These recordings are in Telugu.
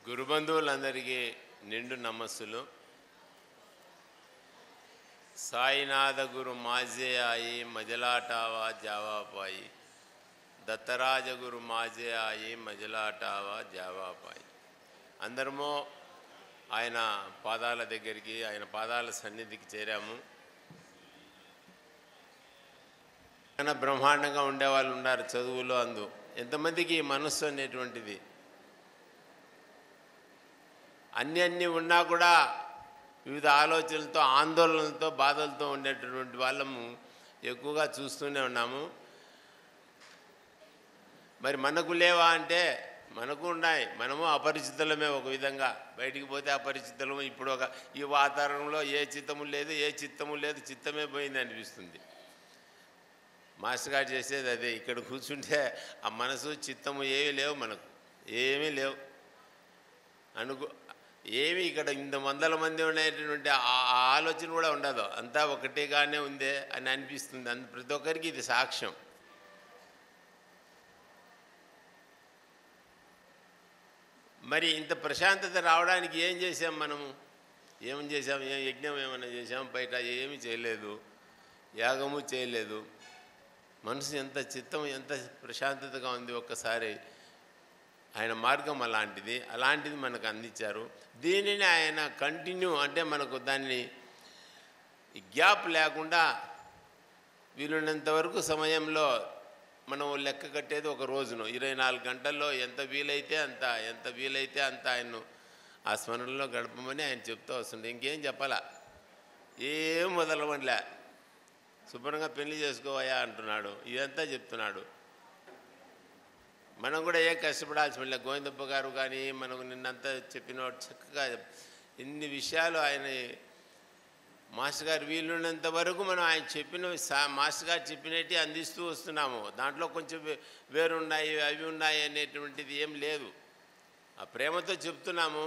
గురుబంధువులందరికీ నిండు నమస్సులు. సాయినాథ గురు మాజే ఆయి మజలాటావా జావాపాయి, దత్తరాజ గురు మాజే ఆయి మజలాటావా జావాపాయి. అందరము ఆయన పాదాల దగ్గరికి, ఆయన పాదాల సన్నిధికి చేరాము. ఆయన బ్రహ్మాండంగా ఉండేవాళ్ళు ఉన్నారు చదువులో. ఎంతమందికి మనస్సు అనేటువంటిది అన్నీ ఉన్నా కూడా వివిధ ఆలోచనలతో, ఆందోళనలతో, బాధలతో ఉండేటటువంటి వాళ్ళము ఎక్కువగా చూస్తూనే ఉన్నాము. మరి మనకు లేవా అంటే మనకు ఉన్నాయి. మనము అపరిచితులమే. ఒక విధంగా బయటికి పోతే అపరిచితులము. ఇప్పుడు ఈ వాతావరణంలో ఏ చిత్తము లేదు, ఏ చిత్తము లేదు, చిత్తమే పోయింది అనిపిస్తుంది. మాస్టర్ గారు చేసేది అదే. ఇక్కడ కూర్చుంటే ఆ మనసు, చిత్తము ఏమీ లేవు, మనకు ఏమీ లేవు ఏమి ఇక్కడ ఇంత వందల మంది ఉండేటటువంటి ఆలోచన కూడా ఉండదు. అంతా ఒకటేగానే ఉందే అని అనిపిస్తుంది. ప్రతి ఒక్కరికి ఇది సాక్ష్యం. మరి ఇంత ప్రశాంతత రావడానికి ఏం చేసాం మనము? ఏమని చేసాం? యజ్ఞం ఏమైనా చేసాం? బయట ఏమీ చేయలేదు, యాగము చేయలేదు. మనసు ఎంత, చిత్తం ఎంత ప్రశాంతతగా ఉంది. ఒక్కసారి ఆయన మార్గం అలాంటిది మనకు అందించారు. దీనిని ఆయన కంటిన్యూ, అంటే మనకు దాన్ని గ్యాప్ లేకుండా వీలున్నంత వరకు సమయంలో మనం లెక్క కట్టేది ఒక రోజును 24 గంటల్లో ఎంత వీలైతే అంత ఆయన్ను ఆ స్మరణలో గడపమని ఆయన చెప్తూ వస్తుండే. ఇంకేం చెప్పాలా, ఏం మొదలవనిలే. శుభ్రంగా పెళ్లి చేసుకోవయా అంటున్నాడు, ఇదంతా చెప్తున్నాడు. మనం కూడా ఏం కష్టపడాల్సి వెళ్ళా. గోవిందప్ప గారు కానీ మనకు నిన్నంతా చెప్పిన చక్కగా ఇన్ని విషయాలు ఆయన మాస్టర్ గారు వీలున్నంత వరకు మనం ఆయన చెప్పిన మాస్టర్ గారు చెప్పినట్టు అందిస్తూ వస్తున్నాము. దాంట్లో కొంచెం వేరున్నాయి, అవి ఉన్నాయి అనేటువంటిది ఏం లేదు. ఆ ప్రేమతో చెప్తున్నాము.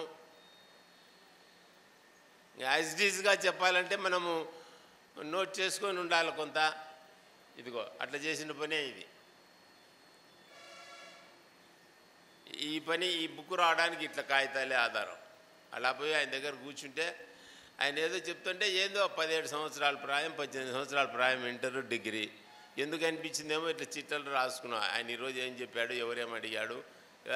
యాజ్ ఇట్ ఈజ్గా చెప్పాలంటే మనము నోట్ చేసుకొని ఉండాలి కొంత. ఇదిగో అట్లా చేసిన పనే ఇది. ఈ బుక్ రావడానికి ఇట్లా కాగితాలే ఆధారం. అలా పోయి ఆయన దగ్గర కూర్చుంటే ఆయన ఏదో చెప్తుంటే ఏందో 17 సంవత్సరాల ప్రాయం, 18 సంవత్సరాల ప్రాయం, ఇంటర్, డిగ్రీ ఎందుకు అనిపించిందేమో ఇట్లా చిట్టలు రాసుకున్నాం. ఆయన ఈరోజు ఏం చెప్పాడు, ఎవరేం అడిగాడు,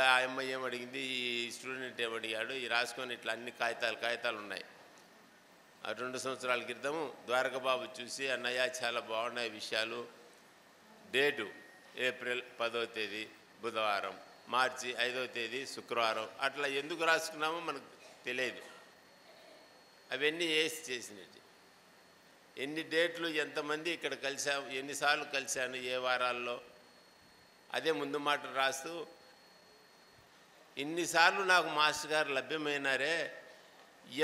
ఆ అమ్మాయి ఏం అడిగింది, ఈ స్టూడెంట్ ఏమడిగాడు, ఈ రాసుకొని ఇట్లా అన్ని కాగితాలు ఉన్నాయి. ఆ 2 సంవత్సరాల క్రితము ద్వారకబాబు చూసి, అన్నయ్య చాలా బాగున్నాయి విషయాలు, డేటు ఏప్రిల్ 10వ తేదీ బుధవారం, మార్చి 5వ తేదీ శుక్రవారం, అట్లా ఎందుకు రాసుకున్నామో మనకు తెలియదు. అవన్నీ వేసి చేసినట్టు ఎన్ని డేట్లు, ఎంతమంది ఇక్కడ కలిసాము, ఎన్నిసార్లు కలిశాను, ఏ వారాల్లో, అదే ముందు మాట రాస్తూ ఇన్నిసార్లు నాకు మాస్టర్ గారు లభ్యమైనారే,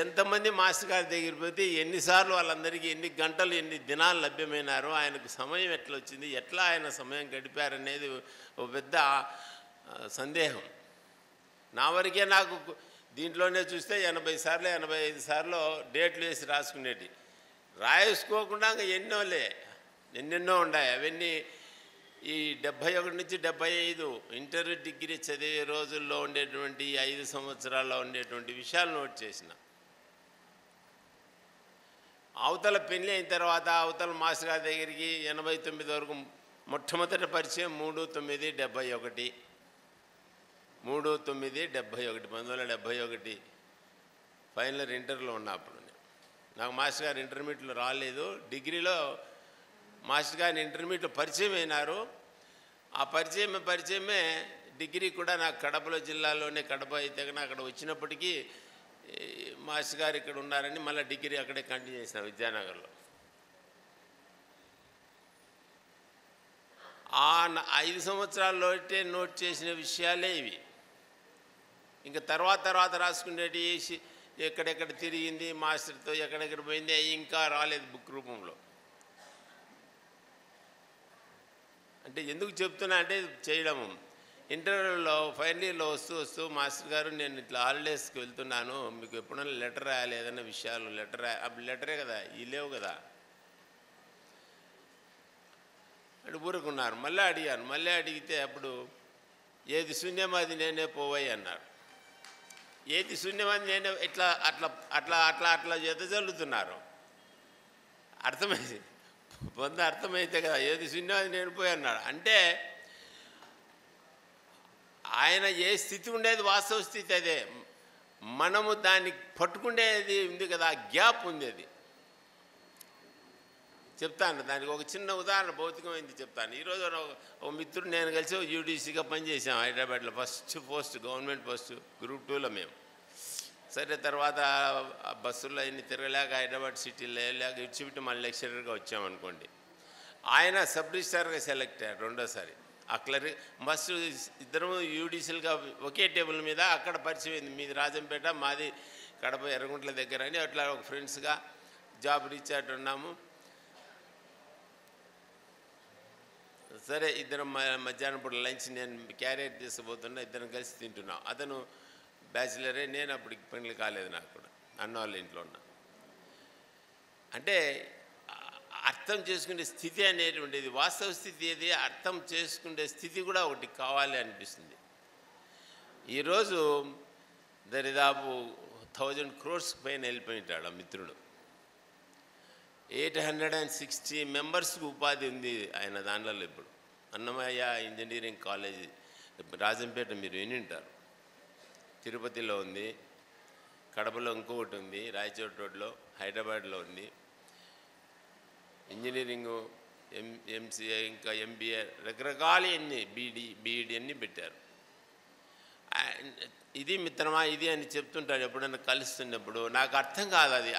ఎంతమంది మాస్టర్ గారి దగ్గర పోతే ఎన్నిసార్లు వాళ్ళందరికీ ఎన్ని గంటలు, ఎన్ని దినాలు లభ్యమైనారో, ఆయనకు సమయం ఎట్లా వచ్చింది, ఎట్లా ఆయన సమయం గడిపారనేది ఒక పెద్ద సందేహం. నా వరకే నాకు దీంట్లోనే చూస్తే 80 సార్లు 85 సార్లు డేట్లు వేసి రాసుకునేటి. రాసుకోకుండా ఇంకా ఎన్నెన్నో ఉన్నాయి. అవన్నీ ఈ 71 నుంచి 75 ఇంటర్, డిగ్రీ చదివే రోజుల్లో ఉండేటువంటి 5 సంవత్సరాల్లో ఉండేటువంటి విషయాలు నోట్ చేసిన. అవతల పెళ్ళి అయిన తర్వాత అవతల మాస్టర్ గారి దగ్గరికి 89 వరకు మొట్టమొదటి పరిచయం 3/9/71. 1971 ఫైనల్ ఇంటర్లో ఉన్నప్పుడు నాకు మాస్టర్ గారు ఇంటర్మీడియట్లో రాలేదు. డిగ్రీలో మాస్టర్ గారిని ఇంటర్మీడియట్లో పరిచయం అయినారు. ఆ పరిచయమే డిగ్రీ కూడా నాకు కడపలో, జిల్లాలోనే కడప అయితే కానీ అక్కడ వచ్చినప్పటికీ మాస్టర్ గారు ఇక్కడ ఉన్నారని మళ్ళీ డిగ్రీ అక్కడే కంటిన్యూ చేసిన విద్యానగర్లో. ఆ 5 సంవత్సరాల్లో నోట్ చేసిన విషయాలే ఇవి. ఇంకా తర్వాత రాసుకునేటి ఎక్కడెక్కడ తిరిగింది మాస్టర్తో, ఎక్కడెక్కడ పోయింది ఇంకా రాలేదు బుక్ రూపంలో. అంటే ఎందుకు చెప్తున్నా అంటే చేయడము. ఇంటర్వ్యూలో ఫైనల్ ఇయర్లో వస్తూ మాస్టర్ గారు నేను ఇట్లా హాలిడేస్కి వెళ్తున్నాను, మీకు ఎప్పుడైనా లెటర్ రాయాలి, ఏదైనా విషయాలు అప్పుడు లెటరే కదా, ఈ లేవు కదా అని ఊరుకున్నారు. మళ్ళీ అడిగితే అప్పుడు ఏది శూన్యం అది నేనే పోవాయి అన్నారు. ఏది శూన్యమని నేను ఇట్లా అట్లా అట్లా అట్లా అట్లా ఎదజల్లుతున్నారు. అర్థమైంది, పొంద అర్థమైతే కదా ఏది శూన్యమని నేను పోయి అన్నాడు. అంటే ఆయన ఏ స్థితి ఉండేది వాస్తవ స్థితి అదే, మనము దాన్ని పట్టుకునేది ఉంది కదా, ఆ గ్యాప్ ఉంది. అది చెప్తాను, దానికి ఒక చిన్న ఉదాహరణ భౌతికమైంది చెప్తాను. ఈరోజు ఒక మిత్రుడు నేను కలిసి యూడీసీగా పనిచేసాం హైదరాబాద్లో, first post government post group 2లో మేము. సరే తర్వాత బస్సుల్లో అన్ని తిరగలేక హైదరాబాద్ సిటీలో లేక ఇచ్చిపెట్టి మళ్ళీ లెక్చరర్గా వచ్చామనుకోండి. ఆయన సబ్ రిజిస్ట్రార్గా సెలెక్ట్ అయ్యారు రెండోసారి. ఆ క్లర్క్ బస్సు ఇద్దరు యూడీసీలుగా ఒకే టేబుల్ మీద అక్కడ పరిచయం అయింది. మీది రాజంపేట, మాది కడప ఎర్రగుంట్ల దగ్గర అని. అట్లా ఒక ఫ్రెండ్స్గా జాబ్ రీచ్ అవుట్ ఉన్నాము. సరే ఇద్దరం మధ్యాహ్నం పూట లంచ్ నేను క్యారియర్ తీసుకుపోతున్నా, ఇద్దరం కలిసి తింటున్నాం. అతను బ్యాచిలరే, నేను అప్పటికి పెళ్ళి కాలేదు నాకు కూడా, అన్న వాళ్ళ ఇంట్లో ఉన్నా. అంటే అర్థం చేసుకునే స్థితి అనేటువంటిది వాస్తవ స్థితి ఏది, అర్థం చేసుకునే స్థితి కూడా ఒకటి కావాలి అనిపిస్తుంది. ఈరోజు దరిదాపు 1000 crores పైన వెళ్ళిపోయింటాడు ఆ మిత్రుడు. 860 మెంబర్స్కి ఉపాధి ఉంది ఆయన దాంట్లో. ఇప్పుడు అన్నమయ్య ఇంజనీరింగ్ కాలేజీ రాజంపేట మీరు వినింటారు, తిరుపతిలో ఉంది, కడపలో ఇంకొకటి ఉంది, రాయచోటి రోడ్లో, హైదరాబాద్లో ఉంది. ఇంజనీరింగు, ఎంసీఏ, ఇంకా ఎంబీఏ, రకరకాల అన్ని బీఈడి అన్నీ పెట్టారు. ఇది మిత్రమా ఇది అని చెప్తుంటాడు ఎప్పుడన్నా కలుస్తున్నప్పుడు. నాకు అర్థం కాదు అది.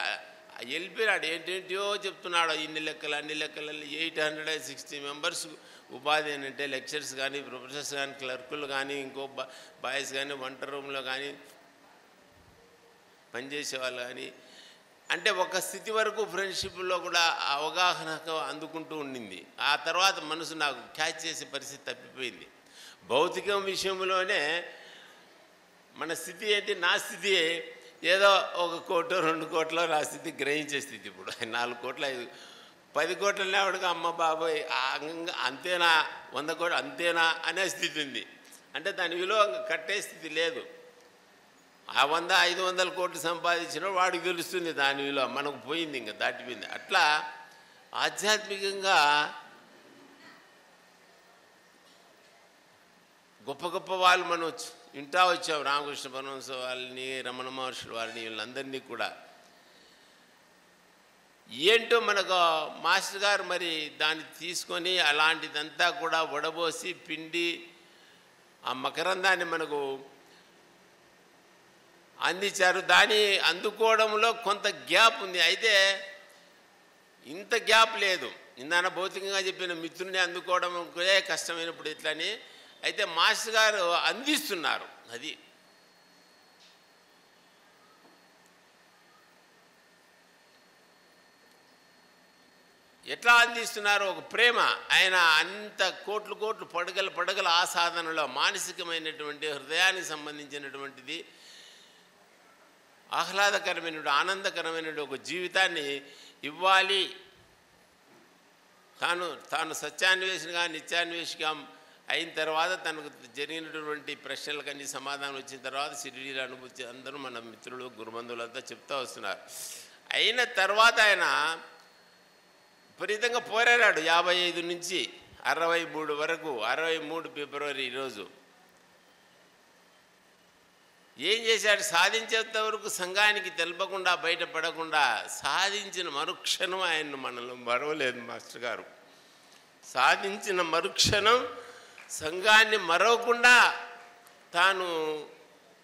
వెళ్ళిపోయాడు, ఏంటేంటియో చెప్తున్నాడు, ఇన్ని లెక్కలు అన్ని లెక్కలు. 860 మెంబర్స్ ఉపాధి అని అంటే లెక్చర్స్ కానీ, ప్రొఫెసర్స్ కానీ, క్లర్కులు కానీ, ఇంకో బాయ్స్ కానీ, వంట రూమ్లో కానీ పనిచేసేవాళ్ళు కానీ. అంటే ఒక స్థితి వరకు ఫ్రెండ్షిప్లో కూడా అవగాహనకు అందుకుంటూ ఉండింది. ఆ తర్వాత మనసు నాకు క్యాచ్ చేసే పరిస్థితి తప్పిపోయింది. భౌతికం విషయంలోనే మన స్థితి ఏంటి, నా స్థితి ఏదో 1 కోటో 2 కోట్లో నా స్థితి గ్రహించే స్థితి. ఇప్పుడు 4 కోట్లు 10 కోట్లు లేవడుగా అమ్మ బాబోయ్ అంతేనా, 100 కోట్లు అంతేనా అనే స్థితి ఉంది. అంటే దాని విలువ కట్టే స్థితి లేదు. ఆ 100-500 కోట్లు సంపాదించిన వాడికి తెలుస్తుంది దాని విలువ, మనకు పోయింది, ఇంకా దాటిపోయింది. అట్లా ఆధ్యాత్మికంగా గొప్ప గొప్ప వాళ్ళు మనం వింటా వచ్చాం. రామకృష్ణ పరమహంస వాళ్ళని, రమణ మహర్షుల వారిని, వీళ్ళందరినీ కూడా. ఏంటో మనకు మాస్టర్ గారు మరి దాన్ని తీసుకొని అలాంటిదంతా కూడా వడబోసి పిండి ఆ మకరందాన్ని మనకు అందించారు. దాన్ని అందుకోవడంలో కొంత గ్యాప్ ఉంది. అయితే ఇంత గ్యాప్ లేదు. ఇందాన భౌతికంగా చెప్పిన మిత్రుడిని అందుకోవడం కష్టమైనప్పుడు ఇట్లని. అయితే మాస్టర్ గారు అందిస్తున్నారు. అది ఎట్లా అందిస్తున్నారు, ఒక ప్రేమ. ఆయన అంత కోట్లు కోట్లు పడగల ఆ సాధనలో మానసికమైనటువంటి హృదయానికి సంబంధించినటువంటిది ఆహ్లాదకరమైన ఆనందకరమైన ఒక జీవితాన్ని ఇవ్వాలి. తాను సత్యాన్వేషణగా నిత్యాన్వేషిగా అయిన తర్వాత తనకు జరిగినటువంటి ప్రశ్నలకన్నీ సమాధానం వచ్చిన తర్వాత షిరిడీలో అనుభూతి అందరూ మన మిత్రులు గురుబంధువులంతా చెప్తూ వస్తున్నారు. అయిన తర్వాత ఆయన విపరీతంగా పోరాడాడు. 55 నుంచి 63 వరకు. 63 ఫిబ్రవరి ఈరోజు ఏం చేశాడు, సాధించేంత వరకు సంఘానికి తెలపకుండా బయటపడకుండా సాధించిన మరుక్షణం ఆయన్ను మనల్ని మరవలేదు మాస్టర్ గారు. సాధించిన మరుక్షణం సంఘాన్ని మరవకుండా తాను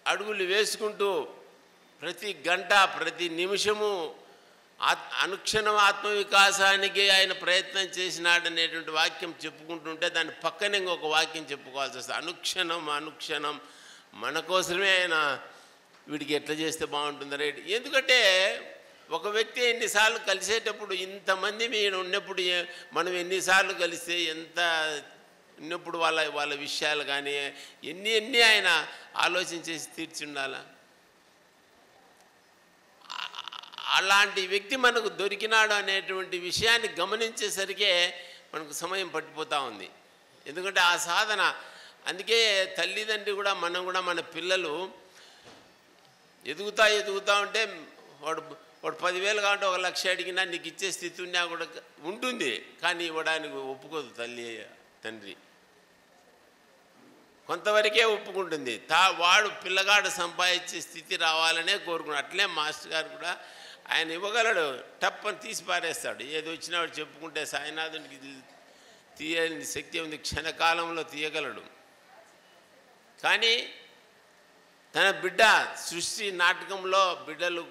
అడుగులు వేసుకుంటూ ప్రతి గంట ప్రతి నిమిషము అనుక్షణం ఆత్మవికాసానికి ఆయన ప్రయత్నం చేసినాడనేటువంటి వాక్యం చెప్పుకుంటుంటే దాని పక్కనే ఇంకొక వాక్యం చెప్పుకోవాల్సి వస్తుంది. అనుక్షణం మన కోసమే ఆయన వీడికి ఎట్లా చేస్తే బాగుంటుందని. ఎందుకంటే ఒక వ్యక్తి ఎన్నిసార్లు కలిసేటప్పుడు ఇంతమంది మీరు ఉన్నప్పుడు మనం ఎన్నిసార్లు కలిస్తే ఎంత ఉన్నప్పుడు వాళ్ళ విషయాలు కానీ ఎన్ని ఆయన ఆలోచించేసి తీర్చి ఉండాలా. అలాంటి వ్యక్తి మనకు దొరికినాడు అనేటువంటి విషయాన్ని గమనించేసరికే మనకు సమయం పట్టిపోతూ ఉంది. ఎందుకంటే ఆ సాధన, అందుకే తల్లిదండ్రి కూడా మనం కూడా మన పిల్లలు ఎదుగుతా ఉంటే వాడు వాడు 10,000 కావాలంటే 1,00,000 అడిగినా నీకు ఇచ్చే స్థితి ఉన్నా కూడా ఉంటుంది, కానీ ఇవ్వడానికి ఒప్పుకోదు తల్లి తండ్రి. కొంతవరకే ఒప్పుకుంటుంది. వాడు పిల్లగాడు సంపాదించే స్థితి రావాలనే కోరుకున్నాడు. అట్లే మాస్టర్ గారు కూడా ఆయన ఇవ్వగలడు, టప్పని తీసి పారేస్తాడు. ఏది వచ్చినా వాడు చెప్పుకుంటే సాయినాథునికి తీయని శక్తి ఉంది, క్షణకాలంలో తీయగలడు. కానీ తన బిడ్డ సృష్టి నాటకంలో బిడ్డలు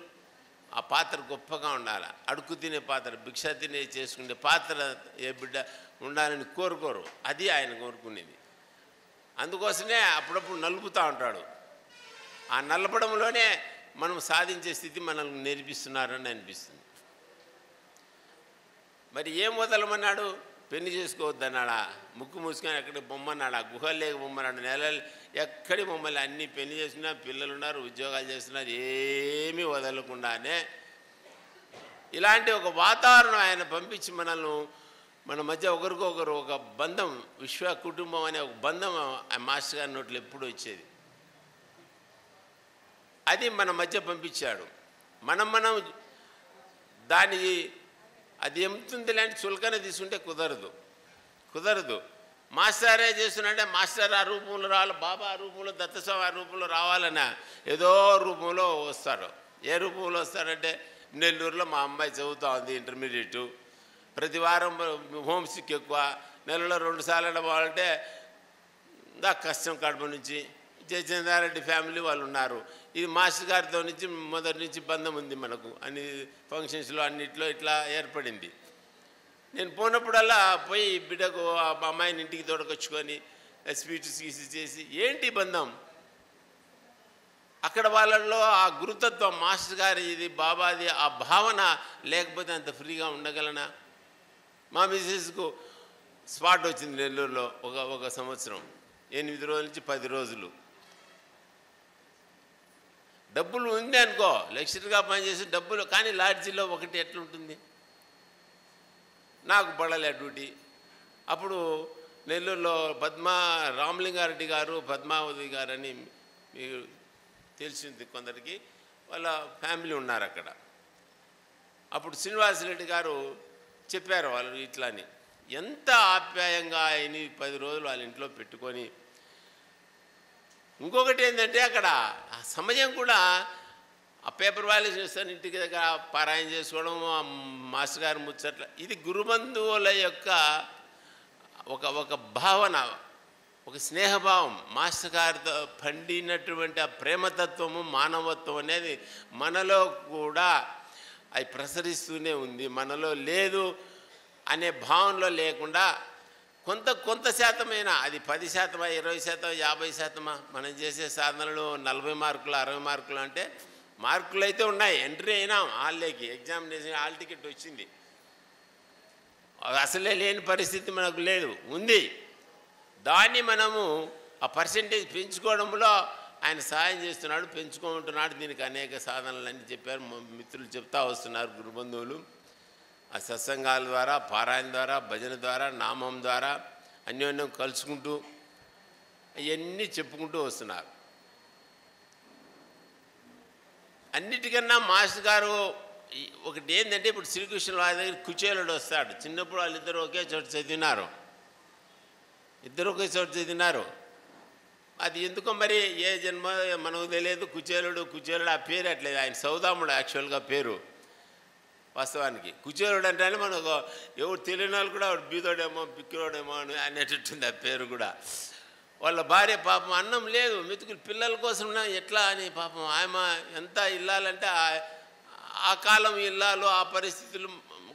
ఆ పాత్ర గొప్పగా ఉండాలి. అడుగు తినే పాత్ర, భిక్ష తినే చేసుకునే పాత్ర ఏ బిడ్డ ఉండాలని కోరుకోరు. అది ఆయన కోరుకునేది. అందుకోసమే అప్పుడప్పుడు నలుపుతూ ఉంటాడు. ఆ నలపడంలోనే మనం సాధించే స్థితి మనల్ని నేర్పిస్తున్నారని అనిపిస్తుంది. మరి ఏం వదలమన్నాడు? పెళ్లి చేసుకోవద్దన్నాడా? ముక్కు మూసుకొని ఎక్కడికి బొమ్మన్నాడా? గుహల్లోకి బొమ్మన్నాడు? నెలలు ఎక్కడి బొమ్మలు అన్నీ పెళ్లి చేసుకున్నా, పిల్లలు ఉన్నారు, ఉద్యోగాలు చేస్తున్నారు, ఏమీ వదలకుండానే ఇలాంటి ఒక వాతావరణం ఆయన పంపించి మనల్ని మన మధ్య ఒకరికొకరు ఒక బంధం, విశ్వ కుటుంబం అనే ఒక బంధం ఆ మాస్టర్ గారి నోట్లో ఎప్పుడు వచ్చేది. అది మన మధ్య పంపించాడు. మనం దాని అది ఎంతుంది లాంటి చులకన తీసుకుంటే కుదరదు. మాస్టరే చేస్తున్నంటే మాస్టర్ ఆ రూపంలో రావాలి, బాబా ఆ రూపంలో, దత్తస్వామి ఆ రూపంలో రావాలన్నా ఏదో రూపంలో వస్తాడు. ఏ రూపంలో వస్తాడంటే, నెల్లూరులో మా అమ్మాయి చదువుతూ ఉంది ఇంటర్మీడియట్, ప్రతి వారం హోమ్ సిక్ ఎక్కువ, నెలలో 2 సార్లు పోవాలంటే నాకు కష్టం. కడప నుంచి జయచంద్రారెడ్డి ఫ్యామిలీ వాళ్ళు ఉన్నారు. ఇది మాస్టర్ గారితో నుంచి మొదటి నుంచి బంధం ఉంది మనకు, అన్ని ఫంక్షన్స్లో అన్నిట్లో ఇట్లా ఏర్పడింది. నేను పోయినప్పుడల్లా పోయి బిడ్డకు ఆ అమ్మాయిని ఇంటికి తోడుకొచ్చుకొని స్వీట్స్ గీసి చేసి ఏంటి బంధం. అక్కడ వాళ్ళల్లో ఆ గురుతత్వం, మాస్టర్ గారి ఇది బాబాది ఆ భావన లేకపోతే అంత ఫ్రీగా ఉండగలనా? మా మిసెస్కు స్పాట్ వచ్చింది నెల్లూరులో ఒక సంవత్సరం, 8 రోజుల నుంచి 10 రోజులు. డబ్బులు ఉంది అనుకో, లెక్చరర్గా పనిచేసి డబ్బులు, కానీ లాడ్జీలో ఒకటి ఎట్లుంటుంది, నాకు పడలే డ్యూటీ. అప్పుడు నెల్లూరులో రామలింగారెడ్డి గారు, పద్మావతి గారు అని మీకు తెలిసింది కొందరికి, వాళ్ళ ఫ్యామిలీ ఉన్నారు అక్కడ. అప్పుడు శ్రీనివాసరెడ్డి గారు చెప్పారు వాళ్ళు ఇట్లా అని. ఎంత ఆప్యాయంగా ఆయన 10 రోజులు వాళ్ళ ఇంట్లో పెట్టుకొని. ఇంకొకటి ఏంటంటే అక్కడ ఆ సమయం కూడా ఆ పేపర్ వాల్యూ చేస్తాను, ఇంటికి దగ్గర పారాయణ చేసుకోవడం, మాస్టర్ గారు ముచ్చట్ల, ఇది గురుబంధువుల యొక్క ఒక భావన, ఒక స్నేహభావం. మాస్టర్ గారితో పండినటువంటి ఆ ప్రేమతత్వము, మానవత్వం అనేది మనలో కూడా అది ప్రసరిస్తూనే ఉంది. మనలో లేదు అనే భావనలో లేకుండా కొంత శాతమైనా, అది 10%, 20%, 50%, మనం చేసే సాధనలు 40 మార్కులు 60 మార్కులు అంటే, మార్కులు అయితే ఉన్నాయి, ఎంట్రీ అయినాం హాల్లోకి, ఎగ్జామినేషన్ హాల్ టికెట్ వచ్చింది, అసలే లేని పరిస్థితి మనకు లేదు, ఉంది. దాన్ని మనము ఆ పర్సెంటేజ్ పెంచుకోవడంలో ఆయన సహాయం చేస్తున్నాడు, పెంచుకుంటున్నాడు. దీనికి అనేక సాధనలు అని చెప్పారు, మిత్రులు చెప్తా వస్తున్నారు గురుబంధువులు. ఆ సత్సంగాల ద్వారా, పారాయణ ద్వారా, భజన ద్వారా, నామం ద్వారా అన్యోన్యం కలుసుకుంటూ అవన్నీ చెప్పుకుంటూ వస్తున్నారు. అన్నిటికన్నా మాస్టర్ గారు ఒకటి ఏంటంటే, ఇప్పుడు శ్రీకృష్ణ వారి దగ్గర కుచేలుడు వస్తాడు. చిన్నప్పుడు వాళ్ళిద్దరూ ఒకే చోట చదివినారు, అది ఎందుకో మరి ఏ జన్మ మనకు తెలియదు. కుచేలుడు ఆ పేరు అట్లేదు, ఆయన సౌదాముడు యాక్చువల్గా పేరు. వాస్తవానికి కుచేలుడు అంటేనే మనకు ఎవరు తెలియని వాళ్ళు కూడా బీదోడేమో బిక్కిరోడేమో అని అనేటట్టుంది ఆ పేరు కూడా. వాళ్ళ భార్య పాపం అన్నం లేదు, మెతుకులు పిల్లల కోసం ఎట్లా అని పాపం ఆమె ఎంత ఇల్లాలంటే ఆ కాలం ఇల్లాలు, ఆ పరిస్థితులు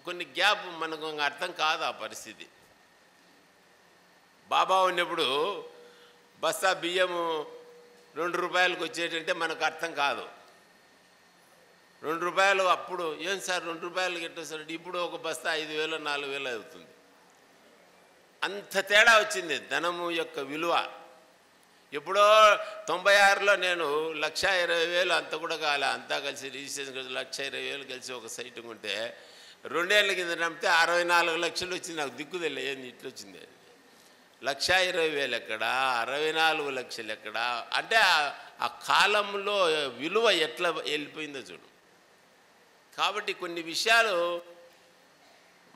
కొన్ని గ్యాప్ మనకు అర్థం కాదు ఆ పరిస్థితి. బాబా ఉన్నప్పుడు బస్తా బియ్యము 2 రూపాయలకు వచ్చేటంటే మనకు అర్థం కాదు. 2 రూపాయలు అప్పుడు, ఏం సార్ 2 రూపాయలకి ఎట్లా సార్, ఇప్పుడు ఒక బస్తా 5,000 4,000 అవుతుంది. అంత తేడా వచ్చింది ధనము యొక్క విలువ. ఎప్పుడో 96లో నేను 1,20,000 అంత కూడా కాలే, అంతా కలిసి రిజిస్ట్రేషన్ కలిసి 1,20,000 కలిసి ఒక సైట్ ఉంటే 2 ఏళ్ళ కింద నమ్మితే 64 లక్షలు వచ్చింది. నాకు దిక్కుదలే ఏంది ఇట్లా వచ్చింది. 1,20,000 ఎక్కడా, 64 లక్షలు ఎక్కడా, అంటే ఆ కాలంలో విలువ ఎట్లా వెళ్ళిపోయిందో చూడు. కాబట్టి కొన్ని విషయాలు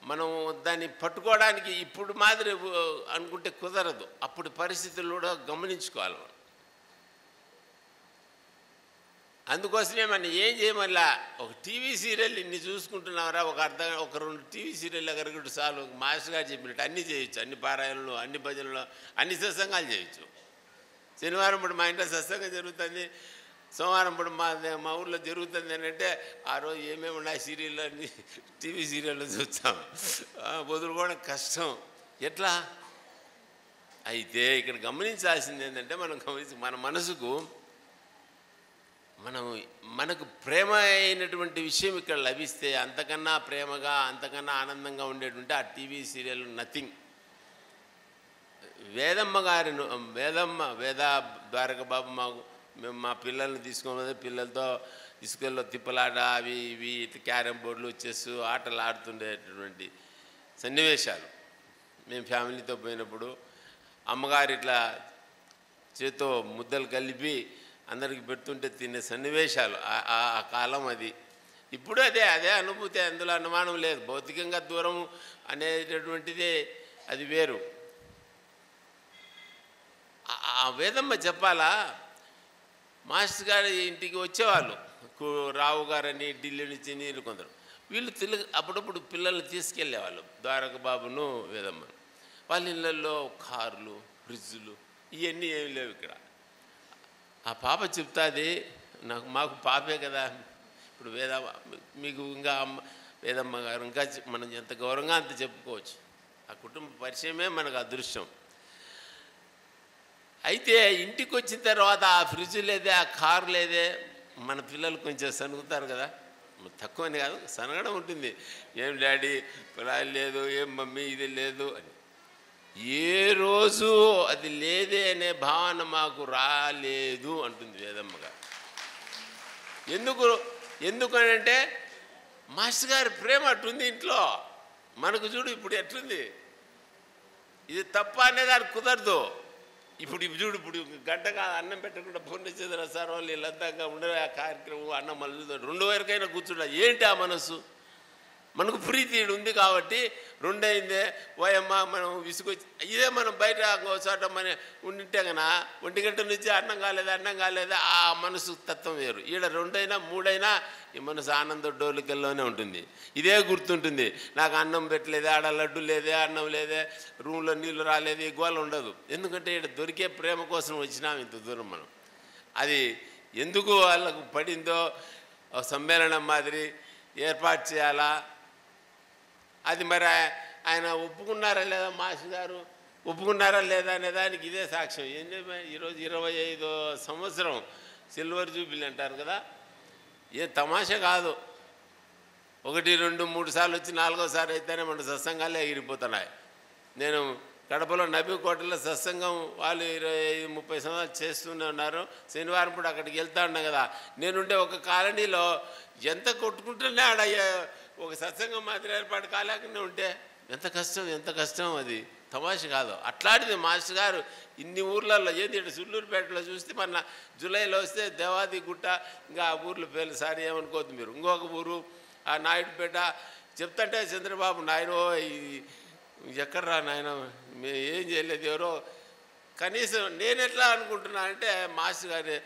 మనం దాన్ని పట్టుకోవడానికి ఇప్పుడు మాదిరి అనుకుంటే కుదరదు. అప్పుడు పరిస్థితులు కూడా గమనించుకోవాలి మనం. అందుకోసమే మనం ఏం చేయమల్లా, ఒక టీవీ సీరియల్ ఇన్ని చూసుకుంటున్నారా, ఒక 2 టీవీ సీరియల్ ఎగరగట్టు చాలు. మాస్టర్ గారు చెప్పినట్టు అన్నీ చేయొచ్చు, అన్ని పారాయణలు, అన్ని భజనలు, అన్ని సత్సంగాలు చేయొచ్చు. శనివారం పూట మా ఇంట్లో సత్సంగం జరుగుతుంది, సోమవారం పూట మా ఊర్లో జరుగుతుంది అని అంటే ఆ రోజు ఏమేమి ఉన్నాయి సీరియల్ అన్ని టీవీ సీరియల్లో చూస్తాం. వదులుకోవడం కష్టం. ఎట్లా అయితే ఇక్కడ గమనించాల్సింది ఏంటంటే, మన మనసుకు మనకు ప్రేమ అయినటువంటి విషయం ఇక్కడ లభిస్తే, అంతకన్నా ప్రేమగా, అంతకన్నా ఆనందంగా ఉండేటువంటి ఆ టీవీ సీరియల్ నథింగ్. వేదమ్మ ద్వారక బాబు మేము మా పిల్లల్ని తీసుకొని పిల్లలతో ఇసుకల్లో తిప్పలాట, అవి ఇవి ఇట్లా క్యారమ్ బోర్డులు, చెస్ ఆటలు ఆడుతుండేటటువంటి సన్నివేశాలు. మేము ఫ్యామిలీతో పోయినప్పుడు అమ్మగారు ఇట్లా చేత్తో ముద్దలు కలిపి అందరికి పెడుతుంటే తినే సన్నివేశాలు ఆ కాలం అది. ఇప్పుడు అదే అనుభూతి, అందులో అనుమానం లేదు. భౌతికంగా దూరం అనేటటువంటిదే అది వేరు. ఆ వేదమ్మ చెప్పాలా, మాస్టర్ గారి ఇంటికి వచ్చేవాళ్ళు, రావు గారని ఢిల్లీ నుంచి నీళ్ళు కొందరు, వీళ్ళు అప్పుడప్పుడు పిల్లల్ని తీసుకెళ్ళేవాళ్ళు, ద్వారక బాబును వేదమ్మను. వాళ్ళ ఇళ్ళల్లో కార్లు, ఫ్రిడ్జులు ఇవన్నీ ఏమి లేవు ఇక్కడ. ఆ పాప చెప్తాది, మాకు పాపే కదా, ఇప్పుడు మీకు ఇంకా వేదమ్మ గారు ఇంకా మనం ఎంత గౌరవంగా అంత చెప్పుకోవచ్చు. ఆ కుటుంబ పరిచయమే మనకు అదృష్టం. అయితే ఇంటికి వచ్చిన తర్వాత ఆ ఫ్రిడ్జ్ లేదే, ఆ కారు లేదే, మన పిల్లలు కొంచెం సనుగుతారు కదా, తక్కువని కాదు సనగడం ఉంటుంది. ఏం డాడీ పొలాలు లేదు, ఏం మమ్మీ ఇది లేదు అని. ఏ రోజు అది లేదే అనే భావన మాకు రాలేదు అంటుంది వేదమ్మ గారు. ఎందుకనంటే మాస్టర్ గారి ప్రేమ అట్టుంది ఇంట్లో. మనకు చూడు ఇప్పుడు ఎట్లుంది, ఇది తప్ప అనేది అది కుదరదు. ఇప్పుడు చూడు, ఇప్పుడు గంటగా అన్నం పెట్టకుండా ఫోన్ చేద్దరా సార్ వాళ్ళు వీళ్ళంతా ఉండరు, ఆ కార్యక్రమం అన్నం మళ్ళీ 2 వరకైనా కూర్చుంటా. ఏంటి ఆ మనసు, మనకు ప్రీతి ఉంది కాబట్టి 2 అయిందే ఓయమ్మ మనం విసుకొచ్చి, ఇదే మనం బయట చోట మన ఉండింటే కన్నా 1 గంట నుంచి అన్నం కాలేదా ఆ మనసు తత్వం వేరు. ఈడ 2 అయినా 3 అయినా ఈ మనసు ఆనంద డోలికల్లోనే ఉంటుంది. ఇదే గుర్తుంటుంది, నాకు అన్నం పెట్టలేదే, ఆడ లడ్డు లేదే, అన్నం లేదే, రూమ్లో నీళ్ళు రాలేదు, ఈ గోల ఉండదు. ఎందుకంటే ఇక్కడ దొరికే ప్రేమ కోసం వచ్చినాం ఇంత దూరం మనం. అది ఎందుకు వాళ్ళకు పడిందో సమ్మేళనం మాదిరి ఏర్పాటు చేయాలా, అది మరి ఆయన ఒప్పుకున్నారా లేదా, మాస్టర్ గారు ఒప్పుకున్నారా లేదా అనే దానికి ఇదే సాక్ష్యం. ఈరోజు 25వ సంవత్సరం సిల్వర్ జూబిలీ అంటారు కదా, ఏ తమాషా కాదు. 1, 2, 3 సార్లు వచ్చి 4వసారి అయితేనే మన సత్సంగాలే ఎగిరిపోతున్నాయి. నేను కడపలో నబీకోటలో సత్సంగం వాళ్ళు 25-30 సంవత్సరాలు చేస్తూనే ఉన్నారు. శనివారం కూడా అక్కడికి వెళ్తా ఉన్నాం కదా. నేనుంటే ఒక కాలనీలో ఎంత కొట్టుకుంటూనే ఆడ ఒక సత్సంగం మాత్రం ఏర్పాటు కాలేకనే ఉంటే ఎంత కష్టం, అది తమాష కాదు. అట్లాంటిది మాస్టర్ గారు ఇన్ని ఊర్లలో, ఏది సుళ్ళూరుపేటలో చూస్తే మన జూలైలో వస్తే దేవాది గుట్ట, ఇంకా ఆ ఊర్లో పేర్లు సారి ఏమనుకోవద్దు మీరు. ఇంకొక ఊరు ఆ నాయుడుపేట చెప్తుంటే చంద్రబాబు నాయనో ఎక్కడరా నాయన ఏం చేయలేదు, ఎవరో కనీసం నేను ఎట్లా అనుకుంటున్నా అంటే మాస్టర్ గారి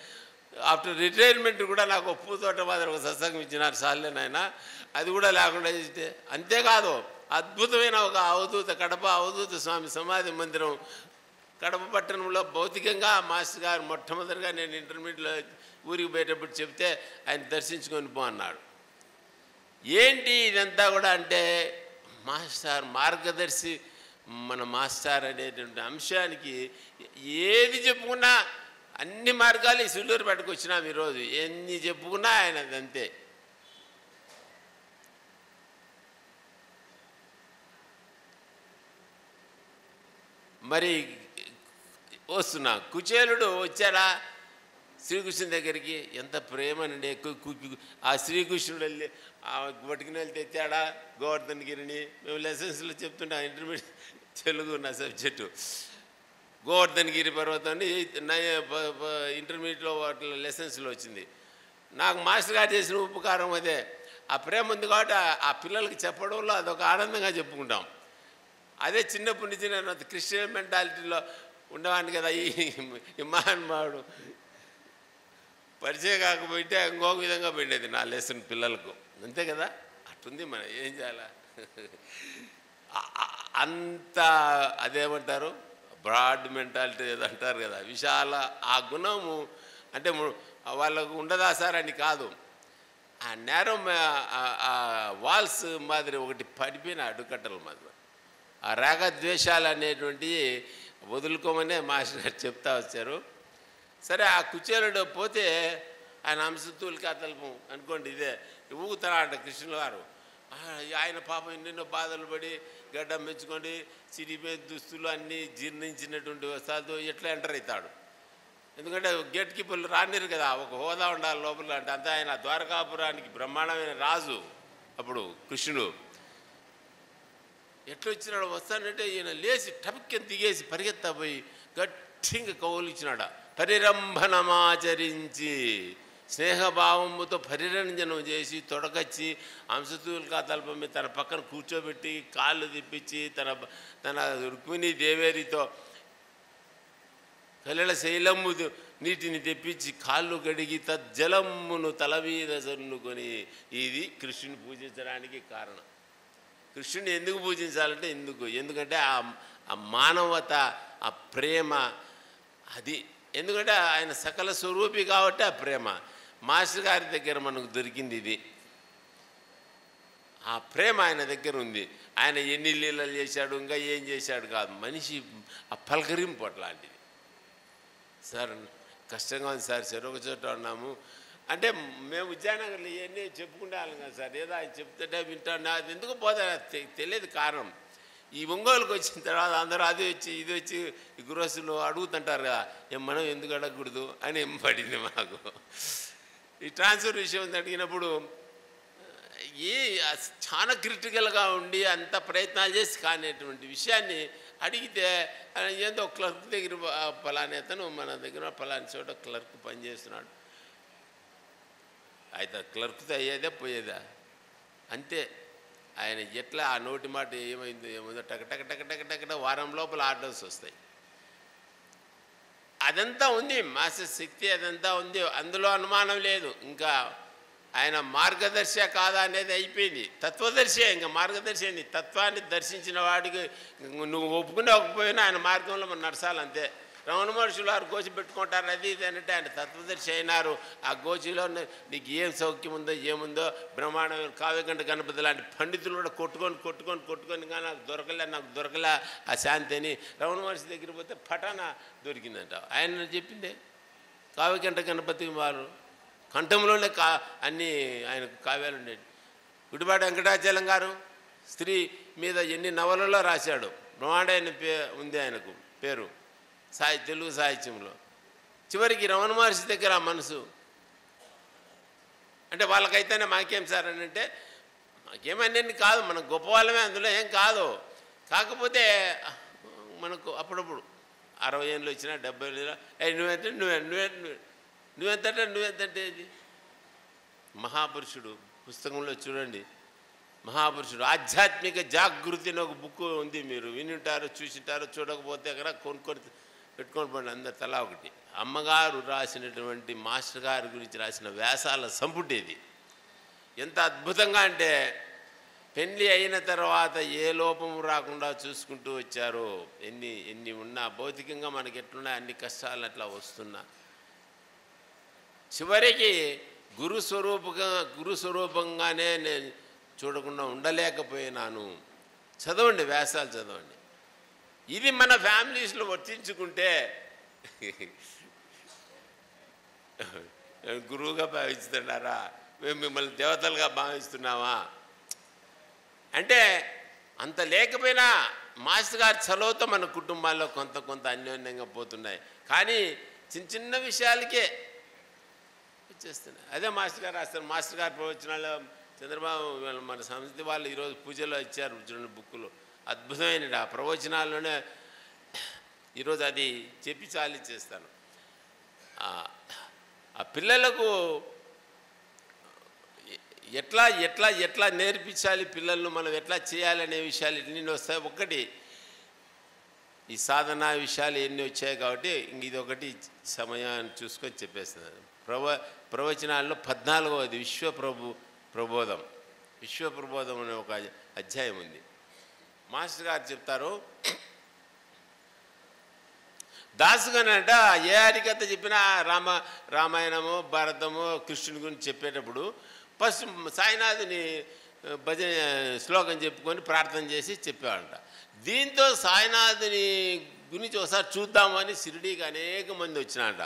ఆఫ్టర్ రిటైర్మెంట్ కూడా నాకు ఒక పూతోట మాదిరి ఒక సత్సంగం ఇచ్చినారు సార్లే నాయన, అది కూడా లేకుండా చేస్తే. అంతేకాదు అద్భుతమైన ఒక అవధూత, కడప అవధూత స్వామి సమాధి మందిరం కడప పట్టణంలో భౌతికంగా మాస్టర్ గారు మొట్టమొదటిగా నేను ఇంటర్మీడియట్లో ఊరికి పోయేటప్పుడు చెప్తే ఆయన దర్శించుకొని పో అన్నాడు. ఏంటి ఇదంతా కూడా అంటే మాస్టర్ మార్గదర్శి, మన మాస్టర్ అనేటువంటి అంశానికి ఏది చెప్పుకున్నా అన్ని మార్గాలు ఈ సుళ్ళూరుపేటకు వచ్చినాం. ఈరోజు ఎన్ని చెప్పుకున్నా ఆయన అంతే. మరి వస్తున్నా కుచేలుడు వచ్చాడా శ్రీకృష్ణుని దగ్గరికి, ఎంత ప్రేమనండి. ఆ శ్రీకృష్ణుడు వెళ్ళి ఆ వటికినెళ్ళి తెచ్చాడా గోవర్ధన్ గిరిని. మేము లెసన్స్లో చెప్తుంటాం, ఇంటర్మీడియట్ తెలుగు నా సబ్జెక్టు. గోవర్ధనగిరి పర్వతాన్ని ఇంటర్మీడియట్లో వాటి లెసన్స్లో వచ్చింది. నాకు మాస్టర్ గారు చేసిన ఉపకారం అదే. ఆ ప్రేమ ఉంది కాబట్టి ఆ పిల్లలకి చెప్పడంలో అదొక ఆనందంగా చెప్పుకుంటాం. అదే చిన్నప్పటి నుంచి నేను క్రిస్టియన్ మెంటాలిటీలో ఉండేవాడిని కదా. ఈ మహానుభావుడు పరిచయం కాకపోతే ఇంకొక విధంగా పోయిండేది నా లెసన్ పిల్లలకు, అంతే కదా. అట్టుంది మనం ఏం చేయాలా. అంత అదేమంటారు బ్రాడ్ మెంటాలిటీ ఏదో అంటారు కదా, విశాల ఆ గుణము అంటే వాళ్ళకు ఉండదా సార్ అని కాదు. ఆ నేరం ఆ వాల్స్ మాదిరి ఒకటి పడిపోయిన అడ్డుకట్టల మాదిరి ఆ రాగద్వేషాలు అనేటువంటివి వదులుకోమనే మాస్టర్ గారు చెప్తా వచ్చారు. సరే ఆ కుచేలుడు పోతే ఆయన అంశతూలికి అతల్పం అనుకోండి, ఇదే ఊగుతాడు కృష్ణుల గారు. ఆయన పాపం ఎన్నెన్నో బాధలు పడి గడ్డం మెచ్చుకొని చిరిగిపోయే దుస్తులు అన్నీ జీర్ణించినటువంటి వస్తాలతో ఎట్లా ఎంటర్ అవుతాడు. ఎందుకంటే గేట్ కీపర్లు రానిరు కదా, ఒక హోదా ఉండాలి లోపల. అంటే అంతా ఆయన ద్వారకాపురానికి బ్రహ్మాండమైన రాజు అప్పుడు కృష్ణుడు. ఎట్లా వచ్చినాడు వస్తానంటే ఈయన లేచి టపిక్కి దిగేసి పరిగెత్తా పోయి గట్టిగా కౌలిచ్చినాడు. పరిరంభనమాచరించి స్నేహభావముతో పరిరంజనం చేసి తొడకచ్చి అంశతూలికా తల్పం మీద తన పక్కన కూర్చోబెట్టి కాళ్ళు తిప్పించి తన రుక్మిణీ దేవేరితో కలెల శైలమ్ము నీటిని తెప్పించి కాళ్ళు కడిగి తజ్జలమ్మును తల మీద చల్లుకొని, ఇది కృష్ణుని పూజించడానికి కారణం. కృష్ణుని ఎందుకు పూజించాలంటే ఎందుకంటే ఆ మానవత, ఆ ప్రేమ అది. ఎందుకంటే ఆయన సకల స్వరూపి కాబట్టి ఆ ప్రేమ. మాస్టర్ గారి దగ్గర మనకు దొరికింది ఇది. ఆ ప్రేమ ఆయన దగ్గర ఉంది. ఆయన ఎన్ని లీలలు చేశాడు, ఇంకా ఏం చేశాడు కాదు, మనిషి ఆ పలకరింపు అట్లాంటిది. సార్ కష్టంగా ఉంది సార్, చెరొక చోట ఉన్నాము అంటే మేము విజయనగర్లో ఇవన్నీ చెప్పుకుంటే వాళ్ళం కదా సార్. ఏదో ఆయన చెప్తుంటే వింటాను, అది ఎందుకు పోతే తెలియదు కారణం. ఈ ఒంగోలుకి వచ్చిన తర్వాత అందరూ అది వచ్చి ఇది వచ్చి ఈ గృహస్థులు అడుగుతుంటారు కదా, మనం ఎందుకు అడగకూడదు అని పడింది మాకు. ఈ ట్రాన్స్ఫర్ విషయం అడిగినప్పుడు చాలా క్రిటికల్గా ఉండి అంత ప్రయత్నాలు చేసి కానిటువంటి విషయాన్ని అడిగితే ఏందో క్లర్క్ దగ్గర పలాని అతను మన దగ్గర పలాని చోట క్లర్క్ పనిచేస్తున్నాడు. అయితే క్లర్క్తో అయ్యేదే పోయేదా అంతే. ఆయన ఎట్లా ఆ నోటి మాట ఏముందో టక టక టక టక టక వారం లోపల ఆర్డర్స్ వస్తాయి. అదంతా ఉంది, మాస్టర్ శక్తి అదంతా ఉంది, అందులో అనుమానం లేదు. ఇంకా ఆయన మార్గదర్శి కాదా అనేది అయిపోయింది. తత్వదర్శి, ఇంకా మార్గదర్శి అని తత్వాన్ని దర్శించిన వాడికి నువ్వు ఒప్పుకునే ఆయన మార్గంలో మనం నడచాలంతే. రమణ మహర్షులు వారు గోచి పెట్టుకుంటారు అది ఇది అంటే ఆయన తత్వదర్శి అయినారు. ఆ గోచిలో నీకు ఏం సౌఖ్యం ఉందో ఏముందో బ్రహ్మాండమైన కావ్యకంఠ గణపతి లాంటి పండితులు కూడా కొట్టుకొని కానీ నాకు దొరకలే ఆ శాంతి అని రమణ మహర్షి దగ్గర పోతే పటాన దొరికిందంట. ఆయన చెప్పిందే కావ్యకంఠ గణపతి వారు కంఠంలోనే అన్నీ ఆయనకు కావ్యాలు ఉండేవి. గుడిపాటి వెంకటాచలం గారు స్త్రీ మీద ఎన్ని నవలలో రాశాడు. బ్రహ్మాండమైన ఉంది ఆయనకు పేరు తెలుగు సాహిత్యంలో. చివరికి రమణ మహర్షి దగ్గర ఆ మనసు అంటే వాళ్ళకైతేనే మాకేం సార్ అని అంటే మాకేమన్నీ కాదు, మనం గొప్ప వాళ్ళమే, అందులో ఏం కాదు. కాకపోతే మనకు అప్పుడప్పుడు 60 ఏళ్ళు వచ్చినా 70 ఏళ్ళు నువ్వెంతంటే ఇది మహాపురుషుడు పుస్తకంలో చూడండి. మహాపురుషుడు ఆధ్యాత్మిక జాగృతి అని ఒక బుక్ ఉంది, మీరు వినింటారు చూసింటారు, చూడకపోతే అక్కడ పెట్టుకొని పోండి అందరు తలా ఒకటి. అమ్మగారు రాసినటువంటి మాస్టర్ గారి గురించి రాసిన వ్యాసాల సంపుటేది. ఎంత అద్భుతంగా అంటే పెళ్ళి అయిన తర్వాత ఏ లోపము రాకుండా చూసుకుంటూ వచ్చారో. ఎన్ని ఉన్నా భౌతికంగా మనకి ఎట్లున్నా అన్ని కష్టాలు అట్లా వస్తున్నా చివరికి గురు స్వరూపంగానే నేను చూడకుండా ఉండలేకపోయినాను. చదవండి, వ్యాసాలు చదవండి. ఇది మన ఫ్యామిలీస్లో వర్తించుకుంటే గురువుగా భావిస్తున్నారా, మేము మిమ్మల్ని దేవతలుగా భావిస్తున్నామా అంటే అంత లేకపోయినా మాస్టర్ గారి చదువుతో మన కుటుంబాల్లో కొంత అన్యోన్యంగా పోతున్నాయి. కానీ చిన్న విషయాలకే వచ్చేస్తున్నాయి. అదే మాస్టర్ గారు రాస్తారు. మాస్టర్ గారి ప్రవచనాలు చంద్రబాబు మన సంస్కృతి వాళ్ళు ఈరోజు పూజలో ఇచ్చారు చూడండి బుక్కులు. అద్భుతమైన ఆ ప్రవచనాల్లోనే ఈరోజు అది చెప్పి చాలి చేస్తాను. ఆ పిల్లలకు ఎట్లా ఎట్లా ఎట్లా నేర్పించాలి, పిల్లలను మనం ఎట్లా చేయాలి అనే విషయాలు ఎన్ని వస్తాయి. ఒకటి ఈ సాధన విషయాలు ఎన్ని వచ్చాయి కాబట్టి ఇంక ఇది ఒకటి సమయాన్ని చూసుకొని చెప్పేస్తున్నాను. ప్రవచనాల్లో 14వది ప్రబోధం. విశ్వప్రబోధం అనే ఒక అధ్యాయం ఉంది. మాస్టర్ గారు చెప్తారు, దాసుగానంట ఏ హరికథ చెప్పినా రామాయణము భారతము కృష్ణుని గురించి చెప్పేటప్పుడు ఫస్ట్ సాయినాథుని భజన శ్లోకం చెప్పుకొని ప్రార్థన చేసి చెప్పేవాడంట. దీంతో సాయినాథుని గురించి ఒకసారి చూద్దామని షిరిడీకి అనేక మంది వచ్చినారంట.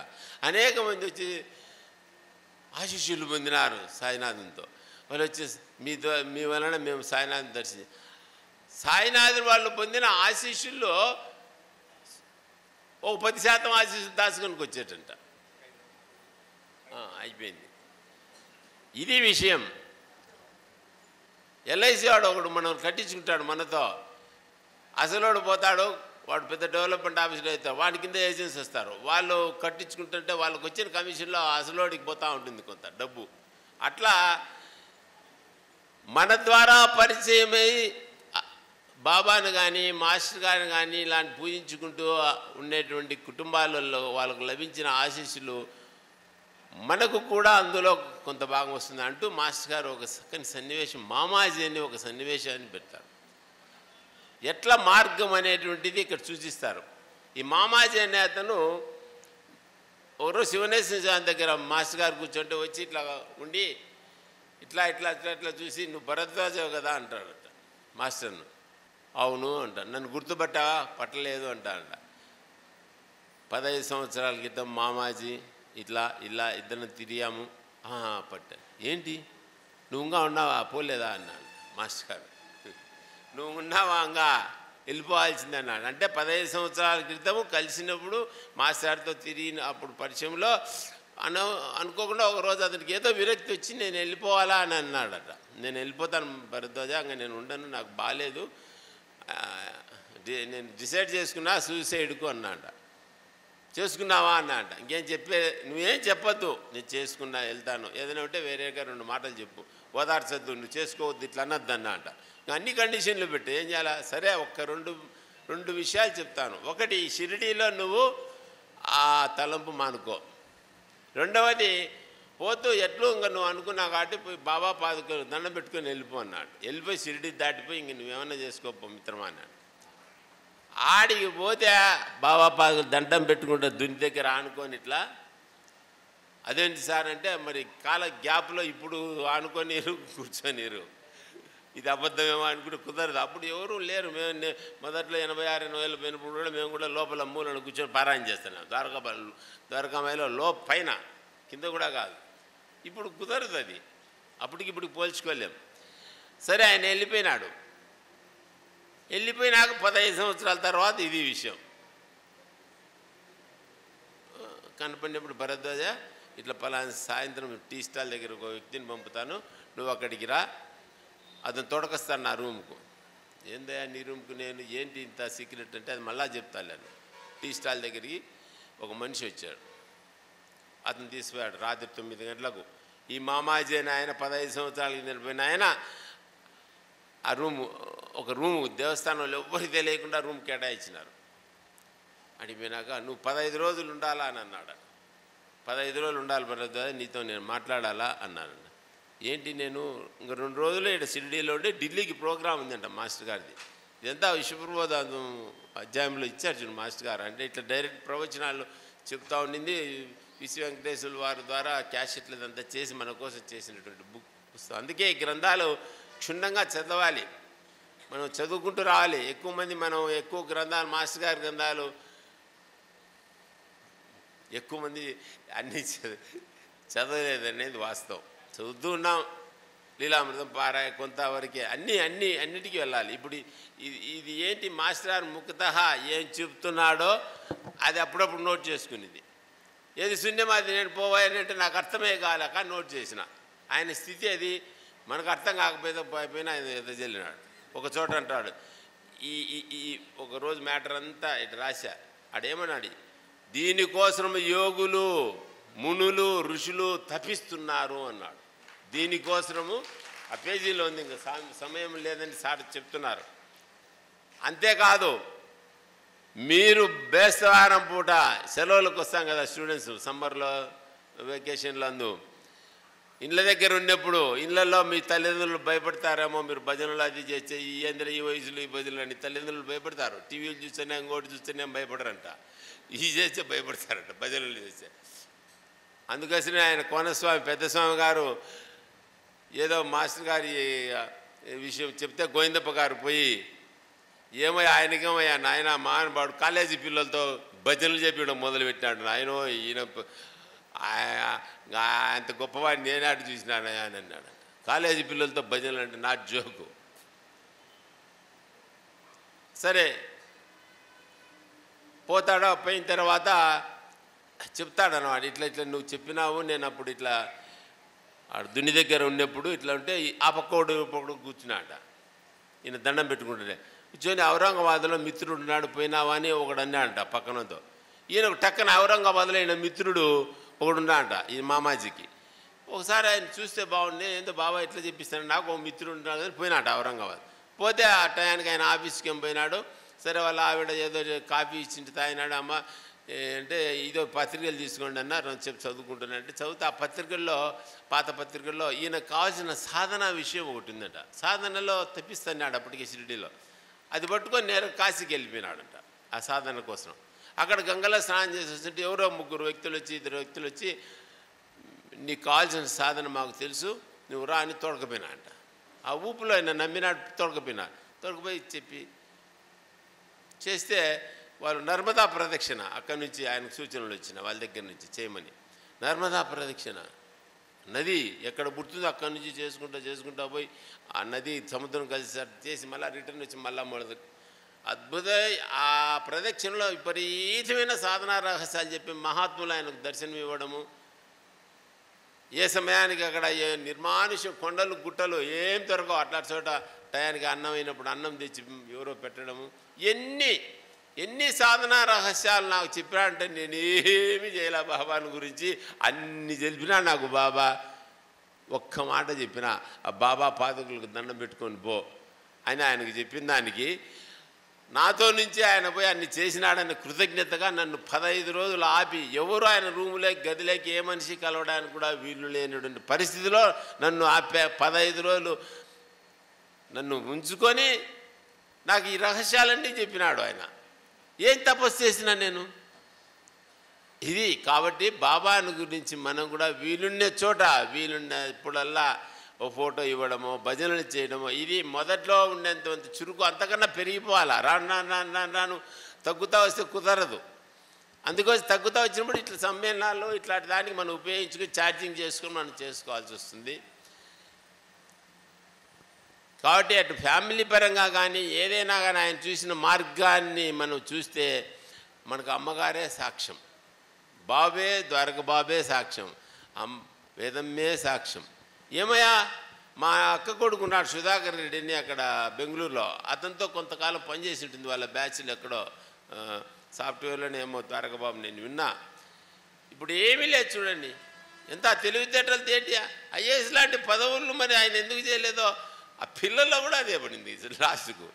అనేక మంది వచ్చి ఆశీస్సులు పొందినారు సాయినాథునితో. వాళ్ళు వచ్చి మీ వలన మేము సాయినాథుని దర్శించి, సాయినాథుని వాళ్ళు పొందిన ఆశీస్సుల్లో ఒక 10% ఆశీస్సులు దాచుకొనికి వచ్చేటంట. అయిపోయింది. ఇది విషయం. ఎల్ఐసి వాడు ఒకడు మనం కట్టించుకుంటాడు మనతో, అసలోడు పోతాడు, వాడు పెద్ద డెవలప్మెంట్ ఆఫీసులో అవుతాడు, వాడి కింద ఏజెన్సీ వస్తారు, వాళ్ళు కట్టించుకుంటుంటే వాళ్ళకి వచ్చిన కమిషన్లో అసలోడికి పోతూ ఉంటుంది కొంత డబ్బు. అట్లా మన ద్వారా పరిచయమై బాబాను కానీ మాస్టర్ గారిని కానీ ఇలాంటి పూజించుకుంటూ ఉండేటువంటి కుటుంబాలలో వాళ్ళకు లభించిన ఆశీస్సులు మనకు కూడా అందులో కొంత భాగం వస్తుంది అంటూ మాస్టర్ గారు ఒక చక్కని సన్నివేశం, మామాజీ అని ఒక సన్నివేశాన్ని పెడతారు. ఎట్లా మార్గం అనేటువంటిది ఇక్కడ సూచిస్తారు. ఈ మామాజీ అనే అతను ఒకరోజు శివనేశ్వర స్వామి దగ్గర మాస్టర్ గారు కూర్చుంటే వచ్చి ఇట్లా ఉండి ఇట్లా ఇట్లా ఇట్లా ఇట్లా చూసి, నువ్వు భరద్వాజవు కదా అంటాడట మాస్టర్ను. అవును అంటాను. నన్ను గుర్తుపట్టావా? పట్టలేదు అంటాడంట. 15 సంవత్సరాల క్రితం మామాజీ ఇట్లా ఇలా ఇద్దరిని తిరిగాము. పట్టా. ఏంటి నువ్వు ఇంకా ఉన్నావా? పోలేదా అన్నాడు మాస్టర్ గారు. నువ్వు ఉన్నావా? ఇంకా వెళ్ళిపోవాల్సిందే అన్నాడు. అంటే 15 సంవత్సరాల క్రితం కలిసినప్పుడు మాస్టర్తో తిరిగిన అప్పుడు పరిచయంలో అనుకోకుండా ఒకరోజు అతనికి ఏదో విరక్తి వచ్చి నేను వెళ్ళిపోవాలా అని అన్నాడట. నేను వెళ్ళిపోతాను భరద్వాజ, ఇంకా నేను ఉండను, నాకు బాగాలేదు, నేను డిసైడ్ చేసుకున్నా సూసైడ్కు అన్నాడ. చేసుకున్నావా అన్నాడ. ఇంకేం నువ్వేం చెప్పొద్దు, నేను చేసుకున్నా వెళ్తాను, ఏదైనా ఉంటే వేరేగా 2 మాటలు చెప్పు, ఓదార్చొద్దు, నువ్వు చేసుకోవద్దు ఇట్లా అన్నద్దు అన్నట. అన్ని కండిషన్లు పెట్టి ఏం చేయాలా? సరే ఒక్క రెండు విషయాలు చెప్తాను. ఒకటి, షిరిడీలో నువ్వు ఆ తలంపు మానుకో. రెండవది, పోతూ ఎట్లు ఇంకా నువ్వు అనుకున్నావు కాబట్టి పోయి బాబా పాదుకొని దండం పెట్టుకొని వెళ్ళిపో అన్నాడు. వెళ్ళిపోయి షిరిడీ దాటిపోయి ఇంక నువ్వేమన్నా చేసుకోపో మిత్రమా అన్నాడు. ఆడికి పోతే బాబా పాదుకు దండం పెట్టుకుంటే దుని దగ్గర ఆనుకొని ఇట్లా, అదేంటి సార్ అంటే, మరి కాల గ్యాప్లో ఇప్పుడు ఆనుకోనిరు కూర్చొనిరు, ఇది అబద్ధమేమో అనుకుంటే కుదరదు. అప్పుడు ఎవరు లేరు. మేము మొదట్లో 86-80 పోయినప్పుడు కూడా మేము కూడా లోపల మూలను కూర్చొని పారాయణ చేస్తున్నాం. ద్వారకామాయిలో పైన, కింద కూడా కాదు. ఇప్పుడు కుదరదు అది, అప్పటికిప్పుడు పోల్చుకోలేం. సరే ఆయన వెళ్ళిపోయినాడు. వెళ్ళిపోయినాక 15 సంవత్సరాల తర్వాత ఇది విషయం కనపడినప్పుడు, భరద్వాజ ఇట్లా పలానా సాయంత్రం టీ స్టాల్ దగ్గర ఒక వ్యక్తిని పంపుతాను, నువ్వు అక్కడికి రా, అతను తొడకొస్తాను నా రూమ్కు. ఏందయ్యా నీ రూమ్కు? నేను ఏంటి ఇంత సీక్రెట్ అంటే, అది మళ్ళా చెప్తాను. టీ స్టాల్ దగ్గరికి ఒక మనిషి వచ్చాడు, అతను తీసుకుపోయాడు రాత్రి 9 గంటలకు. ఈ మామాజీ అని ఆయన 15 సంవత్సరాలకి నిలిపోయిన ఆయన ఆ ఒక రూము దేవస్థానంలో ఎవ్వరికి తెలియకుండా రూమ్ కేటాయించినారు. అడిగిపోయినాక, నువ్వు 15 రోజులు ఉండాలా అని అన్నాడు. 15 రోజులు ఉండాలి భరద్వాజ, నీతో నేను మాట్లాడాలా అన్నాను. ఏంటి? నేను ఇంకా 2 రోజులు ఇక్కడ షిరిడీలో ఉండి ఢిల్లీకి ప్రోగ్రాం ఉందంట మాస్టర్ గారిది. ఇదంతా విశ్వప్రబోధం అధ్యాయంలో ఇచ్చారు చూడు మాస్టర్ గారు. అంటే ఇట్లా డైరెక్ట్ ప్రవచనాలు చెప్తా ఉండింది. విశ్వ వెంకటేశ్వర వారి ద్వారా క్యాసెట్లు ఇదంతా చేసి మన కోసం చేసినటువంటి పుస్తకం. అందుకే ఈ గ్రంథాలు క్షుణ్ణంగా చదవాలి, మనం చదువుకుంటూ రావాలి. మనం ఎక్కువ గ్రంథాలు, మాస్టర్ గారి గ్రంథాలు ఎక్కువ మంది అన్నీ చదవలేదనేది వాస్తవం. చదువుతూ ఉన్నాం, లీలామృతం పారాయ కొంతవరకే, అన్నిటికీ వెళ్ళాలి. ఇప్పుడు ఇది ఏంటి? మాస్టర్ గారు ముఖతః ఏం చెప్తున్నాడో అది అప్పుడప్పుడు నోట్ చేసుకునేది. ఏది శూన్యం అది నేను పోవాలంటే నాకు అర్థమే కాలేక నోట్ చేసిన. ఆయన స్థితి అది మనకు అర్థం కాకపోయినా ఆయన ఎదజల్లినాడు. ఒక చోట అంటాడు, ఈ ఒకరోజు మ్యాటర్ అంతా ఇటు రాశా, ఆడేమన్నాడు, దీనికోసం యోగులు మునులు ఋషులు తపిస్తున్నారు అన్నాడు. దీనికోసము ఆ పేజీలో ఉంది, ఇంకా సమయం లేదని సార్ చెప్తున్నారు. అంతేకాదు, మీరు బేస్తవారం పూట సెలవులకు వస్తాం కదా స్టూడెంట్స్, సమ్మర్లో వెకేషన్లో ఇళ్ళ దగ్గర ఉన్నప్పుడు ఇళ్ళల్లో మీ తల్లిదండ్రులు భయపడతారేమో, మీరు భజనలు అది చేస్తే ఈ అందరూ ఈ వయసులో ఈ భజనలు అని తల్లిదండ్రులు భయపడతారు. టీవీలు చూస్తేనే ఇంకోటి చూస్తేనే భయపడరంట, ఈ చేస్తే భయపడతారంట భజనలు చేస్తే. అందుకోసమే ఆయన కోనస్వామి పెద్దస్వామి గారు ఏదో మాస్టర్ గారి విషయం చెప్తే గోవిందప్ప గారు పోయి, ఏమయ్యా ఆయనకేమయ్యా నాయన మానవాడు కాలేజీ పిల్లలతో భజనలు చెప్పడం మొదలుపెట్టినాడు నాయనో, ఈయన అంత గొప్పవాడిని నేనాడు చూసినానయా అని అన్నాడు. కాలేజీ పిల్లలతో భజనలు అంటే నా జోకు. సరే పోతాడో, పోయిన తర్వాత చెప్తాడన్నమాట, ఇట్లా ఇట్లా నువ్వు చెప్పినావు, నేను అప్పుడు ఇట్లా దున్ని దగ్గర ఉన్నప్పుడు ఇట్లా ఉంటే ఆ పక్కోడు కూర్చున్నాడ. ఈయన దండం పెట్టుకుంటుండే కూర్చొని, ఔరంగాబాద్లో మిత్రుడు ఉన్నాడు పోయినావా అని ఒకడు అన్నాడంట పక్కనతో. ఈయన టక్కన ఔరంగాబాద్లో ఈయన మిత్రుడు ఒకడున్నాడంట ఈ మామాజీకి. ఒకసారి ఆయన చూస్తే బాగుంది, ఏందో బాబా ఇట్లా చెప్పిస్తాను, నాకు ఒక మిత్రుడు ఉన్నాడు అని పోయినాట ఔరంగాబాద్. పోతే ఆ టయానికి ఆయన ఆఫీస్కి ఏం పోయినాడు. సరే వాళ్ళ ఆవిడ ఏదో కాఫీ ఇచ్చింటి తాగినాడు. అమ్మ అంటే ఇదో పత్రికలు తీసుకోండి అన్నారు, చెప్పి చదువుకుంటున్నానంటే చదివితే ఆ పత్రికల్లో, పాత పత్రికల్లో ఈయనకు కావాల్సిన సాధన విషయం ఒకటి ఉందట. సాధనలో తెప్పిస్తున్నాడు అప్పటికే షిరిడీలో. అది పట్టుకొని నేరుగా కాశీకి వెళ్ళిపోయినాడంట ఆ సాధన కోసం. అక్కడ గంగలో స్నానం చేసి వస్తుంటే ఎవరో ముగ్గురు వ్యక్తులు వచ్చి, ఇద్దరు వ్యక్తులు వచ్చి, నీకు కావాల్సిన సాధన మాకు తెలుసు, నువ్వు రా అని తోడకపోయినా అంట. ఆ ఊపులో ఆయన నమ్మినాడు, తోడకపోయి చెప్పి చేస్తే వాళ్ళు నర్మదా ప్రదక్షిణ అక్కడి నుంచి ఆయనకు సూచనలు వచ్చిన వాళ్ళ దగ్గర నుంచి చేయమని. నర్మదా ప్రదక్షిణ నది ఎక్కడ పుడుతుందో అక్కడి నుంచి చేసుకుంటా పోయి ఆ నది సముద్రం కలిసి చేసి మళ్ళీ రిటర్న్ వచ్చి మళ్ళీ మొదలు అద్భుత ఆ ప్రదక్షిణలో విపరీతమైన సాధనా రహస్యాలు చెప్పి మహాత్ములు ఆయనకు దర్శనం ఇవ్వడము. ఏ సమయానికి అక్కడ నిర్మానుష్యం కొండలు గుట్టలు ఏం దొరకవు, అట్లా చోట టయానికి అన్నం అయినప్పుడు అన్నం తెచ్చి ఎవరో పెట్టడము. ఎన్ని సాధనా రహస్యాలు నాకు చెప్పాడంటే నేనేమి చేయలే బాబాని గురించి, అన్ని తెలిపినా నాకు బాబా. ఒక్క మాట చెప్పిన, ఆ బాబా పాదకులకు దండం పెట్టుకొని పో అని ఆయనకు చెప్పిన దానికి నాతో నుంచి ఆయన పోయి అన్ని చేసినాడని కృతజ్ఞతగా నన్ను 15 రోజులు ఆపి, ఎవరు ఆయన రూములోకి గదిలోకి ఏ మనిషి కలవడానికి కూడా వీళ్ళు లేనటువంటి పరిస్థితిలో నన్ను ఆపే 15 రోజులు నన్ను ఉంచుకొని నాకు ఈ రహస్యాలన్నీ చెప్పినాడు ఆయన. ఏం తపస్సు చేసినా నేను ఇది. కాబట్టి బాబాను గురించి మనం కూడా వీలున్న చోట వీలున్నప్పుడల్లా ఓ ఫోటో ఇవ్వడమో భజనలు చేయడమో, ఇది మొదట్లో ఉండేంత చురుకు అంతకన్నా పెరిగిపోవాలా. రాను తగ్గుతా వస్తే కుదరదు. అందుకోసం తగ్గుతా వచ్చినప్పుడు ఇట్లా సమ్మేళనాలు ఇట్లాంటి దానికి మనం ఉపయోగించుకుని ఛార్జింగ్ చేసుకుని మనం చేసుకోవాల్సి వస్తుంది. కాబట్టి అటు ఫ్యామిలీ పరంగా కానీ ఏదైనా కానీ ఆయన చూసిన మార్గాన్ని మనం చూస్తే మనకు అమ్మగారే సాక్ష్యం, బాబే ద్వారక బాబే సాక్ష్యం, వేదమ్మే సాక్ష్యం. ఏమయ్యా మా అక్క కొడుకున్నాడు సుధాకర్ రెడ్డిని అక్కడ బెంగళూరులో, అతనితో కొంతకాలం పనిచేసి ఉంటుంది వాళ్ళ బ్యాచ్లు ఎక్కడో సాఫ్ట్వేర్లోనే ఏమో ద్వారక బాబు నేను విన్నా. ఇప్పుడు ఏమీ లేదు చూడండి, ఎంత తెలివితేటలు తేటియా. ఐఏఎస్ లాంటి పదవులు మరి ఆయన ఎందుకు చేయలేదో ఆ పిల్లల్లో కూడా అదే పడింది లాస్ట్కు.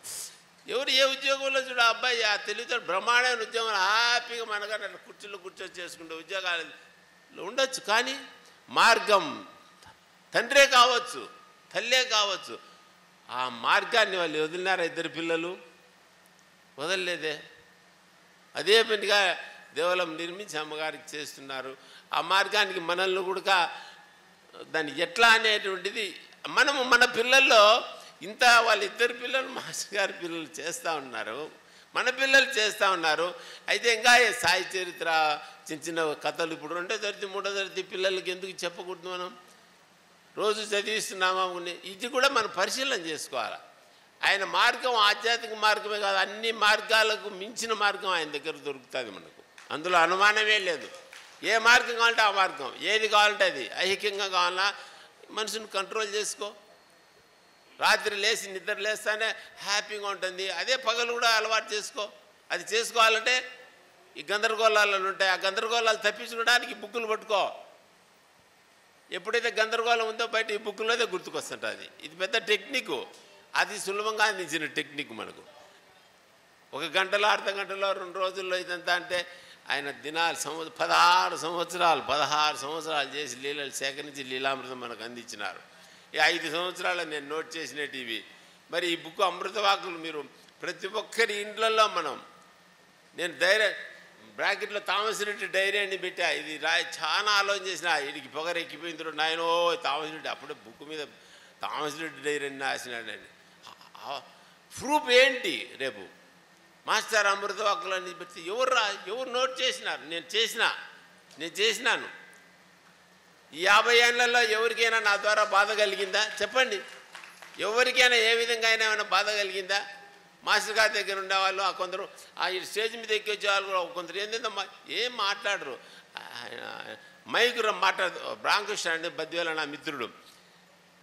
ఎవరు ఏ ఉద్యోగంలో చూడ అబ్బాయి ఆ తెలివితేటలు బ్రహ్మాండమైన ఉద్యోగం హ్యాపీగా మనగానే కుర్చీలో కూర్చొని చేసుకుంటే ఉద్యోగాలు ఉండొచ్చు. కానీ మార్గం తండ్రే కావచ్చు తల్లే కావచ్చు, ఆ మార్గాన్ని వాళ్ళు వదిలినారా? ఇద్దరు పిల్లలు వదలలేదే. అదే పనిగా దేవాలయం నిర్మించి అమ్మగారికి చేస్తున్నారు. ఆ మార్గానికి మనల్ని కూడా దాన్ని ఎట్లా అనేటువంటిది మనము మన పిల్లల్లో ఇంత వాళ్ళిద్దరు పిల్లలు మాస్టర్ గారి పిల్లలు చేస్తూ ఉన్నారు, మన పిల్లలు చేస్తూ ఉన్నారు. అయితే ఇంకా సాయి చరిత్ర చిన్న చిన్న కథలు ఇప్పుడు 2వ తరగతి 3వ తరగతి పిల్లలకి ఎందుకు చెప్పకూడదు? మనం రోజు చదివిస్తున్నామా? ఇది కూడా మనం పరిశీలన చేసుకోవాలి. ఆయన మార్గం ఆధ్యాత్మిక మార్గమే కాదు, అన్ని మార్గాలకు మించిన మార్గం ఆయన దగ్గర దొరుకుతుంది మనకు, అందులో అనుమానమే లేదు. ఏ మార్గం కావాలంటే ఆ మార్గం, ఏది కావాలంటే అది. ఐహికంగా కావాలన్నా మనసును కంట్రోల్ చేసుకో, రాత్రి లేచి నిద్ర లేస్తానే హ్యాపీగా ఉంటుంది, అదే పగలు కూడా అలవాటు చేసుకో. అది చేసుకోవాలంటే ఈ గందరగోళాలు ఉంటాయి. ఆ గందరగోళాలు తప్పించుకోవడానికి బుక్కులు పట్టుకో. ఎప్పుడైతే గందరగోళం ఉందో బయట ఈ బుక్కులోనే గుర్తుకొస్తుంటుంది. ఇది పెద్ద టెక్నిక్, అది సులభంగా అందించిన టెక్నిక్ మనకు. ఒక గంటలో అర్ధ గంటలో 2 రోజుల్లో ఇదంతా అంటే ఆయన దినాలు 16 సంవత్సరాలు చేసి లీలలు సేకరించి లీలామృతం మనకు అందించినారు. ఈ 5 సంవత్సరాలు నేను నోట్ చేసినవి. మరి ఈ బుక్ అమృతవాకులు మీరు ప్రతి ఒక్కరి ఇండ్లలో నేను బ్రాకెట్లో థామస్ రెడ్డి డైరీ అని పెట్టా. ఇది చాలా ఆలోచన చేసిన, వీడికి పొగరు ఎక్కిపోయింది నాయనో థామస్ రెడ్డి. అప్పుడే బుక్ మీద థామస్ రెడ్డి డైరీ అని రాసినాడండి. ప్రూఫ్ ఏంటి? రేపు మాస్టర్ అమృతవాకులు అని పెడితే ఎవరు నోట్ చేసినారు? నేను చేసినాను. ఈ 50 ఏళ్లలో ఎవరికైనా నా ద్వారా బాధ కలిగిందా? చెప్పండి. ఎవరికైనా ఏ విధంగా అయినా ఏమైనా బాధ కలిగిందా? మాస్టర్ గారి దగ్గర ఉండేవాళ్ళు కొందరు ఈ స్టేజ్ మీద ఎక్కి వచ్చేవాళ్ళు కొందరు ఏంటంటే ఏం మాట్లాడరు. మైకు మాట్లాడు. రామకృష్ణ అంటే బద్వేల నా మిత్రుడు.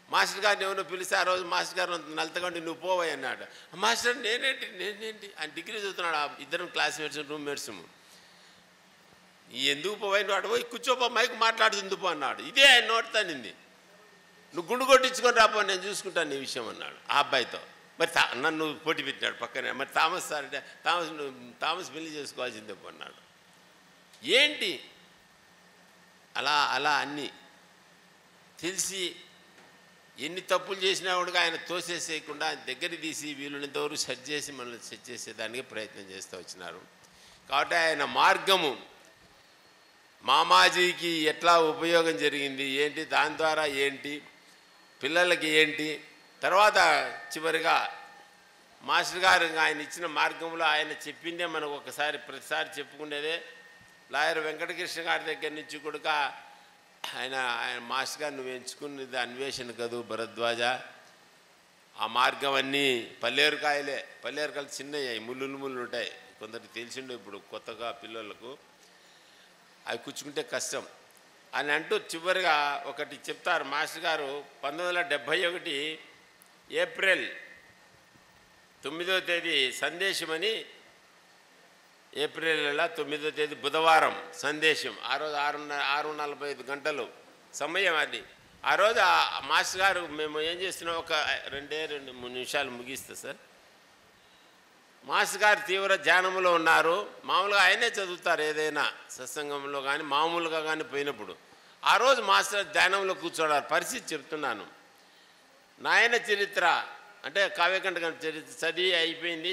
మాస్టర్ గారిని ఎవరో పిలిస్తే ఆ రోజు మాస్టర్ గారు నలతగండి నువ్వు పోవయ్య అన్నాడు. మాస్టర్ నేనేంటి ఆయన డిగ్రీ చదువుతున్నాడు. ఇద్దరం క్లాస్మేట్స్ రూమ్మేట్స్. ఎందుకు పోయి నువ్వు అటు పోయి కూర్చోపో మైకు మాట్లాడుతుంది పో అన్నాడు. ఇదే ఆయన నోటుతానింది. నువ్వు గుండు కొట్టించుకొని రాపో నేను చూసుకుంటాను నీ విషయం అన్నాడు ఆ అబ్బాయితో. మరి నన్ను పోటీ పెట్టినాడు పక్కనే. మరి థామస్ సార్ అంటే థామస్ పెళ్లి చేసుకోవాల్సిందే అన్నాడు. ఏంటి అలా అన్నీ తెలిసి ఎన్ని తప్పులు చేసినా కూడా ఆయన తోసేసేయకుండా ఆయన దగ్గర తీసి వీలున్నంతవరకు సెట్ చేసి మనల్ని సెట్ చేసేదానికి ప్రయత్నం చేస్తూ వచ్చినారు. కాబట్టి ఆయన మార్గము మామాజీకి ఎట్లా ఉపయోగం జరిగింది ఏంటి, దాని ద్వారా ఏంటి, పిల్లలకి ఏంటి, తర్వాత చివరిగా మాస్టర్ గారు ఆయన ఇచ్చిన మార్గంలో ఆయన చెప్పిందే మనకు ఒకసారి ప్రతిసారి చెప్పుకునేదే. లాయర్ వెంకటకృష్ణ గారి దగ్గర నుంచి కూడా ఆయన మాస్టర్ గారు నువ్వు ఎంచుకున్నది అన్వేషణ కదూ భరద్వాజ. ఆ మార్గం అన్నీ పల్లేరుకాయలు చిన్నవి ముళ్ళు ఉంటాయి. కొందరికి తెలిసిండే ఇప్పుడు కొత్తగా పిల్లలకు అవి కూర్చుకుంటే కష్టం అని అంటూ చివరిగా ఒకటి చెప్తారు మాస్టర్ గారు. 1971 ఏప్రిల్ 9వ తేదీ సందేశమని, ఏప్రిల్ 9వ తేదీ బుధవారం సందేశం. ఆ రోజు 6:45 గంటలు సమయం అది. ఆ రోజు మాస్టర్ గారు మేము ఏం చేస్తున్నాం ఒక 2-3 నిమిషాలు ముగిస్తా సార్. మాస్టర్ గారు తీవ్ర ధ్యానంలో ఉన్నారు. మామూలుగా ఆయనే చదువుతారు ఏదైనా సత్సంగంలో కానీ మామూలుగా కానీ పోయినప్పుడు. ఆ రోజు మాస్టర్ ధ్యానంలో కూర్చోడారు. పరిస్థితి చెప్తున్నాను. నాయన చరిత్ర అంటే కావ్యకంఠ చరిత్ర చదివి అయిపోయింది.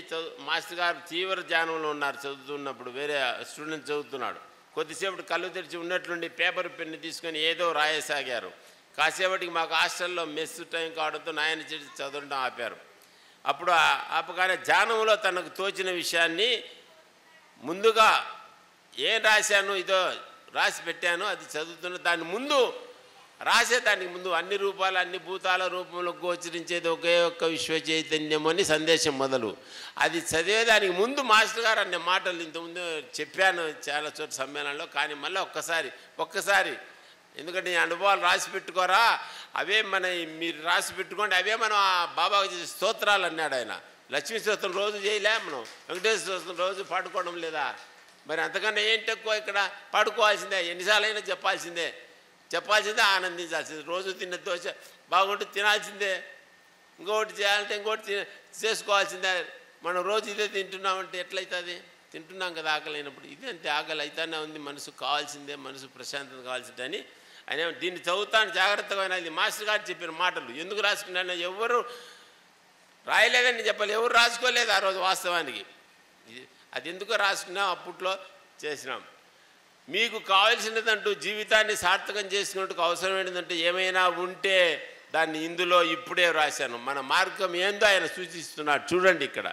మాస్టర్ గారు తీవ్ర ధ్యానంలో ఉన్నారు చదువుతున్నప్పుడు. వేరే స్టూడెంట్ చదువుతున్నాడు. కొద్దిసేపటి కళ్ళు తెరిచి ఉన్నట్లుండి పేపర్ పెన్ను తీసుకొని ఏదో రాయసాగారు. కాసేపటికి మాకు హాస్టల్లో మెస్ టైం కావడంతో నాయన చరిత్ర చదవడం ఆపారు. అప్పుడు ఆపగానే ధ్యానంలో తనకు తోచిన విషయాన్ని ముందుగా ఏం రాశాను ఇదో రాసి పెట్టాను అది చదువుతున్న దాని ముందు రాసేదానికి ముందు అన్ని రూపాలు అన్ని భూతాల రూపంలో గోచరించేది ఒకే ఒక్క విశ్వ చైతన్యం అని సందేశం మొదలు. అది చదివేదానికి ముందు మాస్టర్ గారు అనే మాటలు ఇంతకుముందు చెప్పాను చాలా చోట్ల సమ్మేళనంలో. కానీ మళ్ళీ ఒక్కసారి ఎందుకంటే ఈ అనుభవాలు రాసి పెట్టుకోరా, అవే మీరు రాసి పెట్టుకోండి, అవే మనం ఆ బాబాకు చేసే స్తోత్రాలు అన్నాడు ఆయన. లక్ష్మీ స్తోత్రం రోజు చేయలే మనం, వెంకటేశ్వర స్తోత్రం రోజు పాడుకోవడం లేదా? మరి అంతకన్నా ఏంటి ఎక్కువ? ఇక్కడ పాడుకోవాల్సిందే, ఎన్నిసార్లైనా చెప్పాల్సిందే, ఆనందించాల్సిందే. రోజు తిన్న దోశ బాగుంటే తినాల్సిందే, ఇంకొకటి చేయాలంటే ఇంకోటి చేసుకోవాల్సిందే. మనం రోజు ఇదే తింటున్నామంటే ఎట్లయితుంది? తింటున్నాం కదా ఆకలి అయినప్పుడు. ఇది అంతే, ఆకలి అయితేనే ఉంది, మనసు కావాల్సిందే, మనసు ప్రశాంతత కావాల్సిందే అని ఆయన దీన్ని చదువుతాను జాగ్రత్తగా. ఇది మాస్టర్ గారు చెప్పిన మాటలు. ఎందుకు రాసుకున్నాను? ఎవరు రాయలేదని చెప్పాలి, ఎవరు రాసుకోలేదు ఆ రోజు వాస్తవానికి. అది ఎందుకో రాసుకున్నాం, అప్పట్లో చేసినాం. మీకు కావాల్సినదంటూ జీవితాన్ని సార్థకం చేసుకున్నట్టుకు అవసరం ఏంటంటే ఏమైనా ఉంటే దాన్ని ఇందులో ఇప్పుడే రాశాను. మన మార్గం ఏందో ఆయన సూచిస్తున్నాడు. చూడండి ఇక్కడ,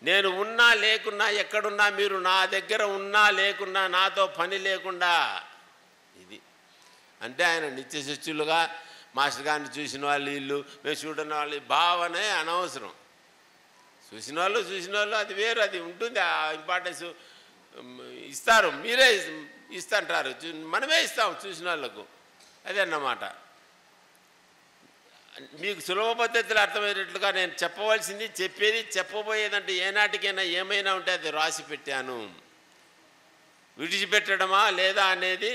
నేను ఉన్నా లేకున్నా, ఎక్కడున్నా మీరు నా దగ్గర ఉన్నా లేకున్నా, నాతో పని లేకుండా. ఇది అంటే ఆయన నిత్య శిష్యులుగా మాస్టర్ గారిని చూసిన వాళ్ళు వీళ్ళు, మేము చూడని వాళ్ళు భావనే అనవసరం. చూసిన వాళ్ళు అది వేరు, అది ఉంటుంది. ఆ ఇంపార్టెన్స్ ఇస్తారు, మీరే ఇస్తుంటారు, మనమే ఇస్తాం చూసిన వాళ్ళకు. అదే అన్నమాట. మీకు సులభ పద్ధతిలో అర్థమయ్యేటట్లుగా నేను చెప్పవలసింది చెప్పేది, చెప్పబోయేదంటే ఏనాటికైనా ఏమైనా ఉంటే అది రాసి పెట్టాను. విడిచిపెట్టడమా లేదా అనేది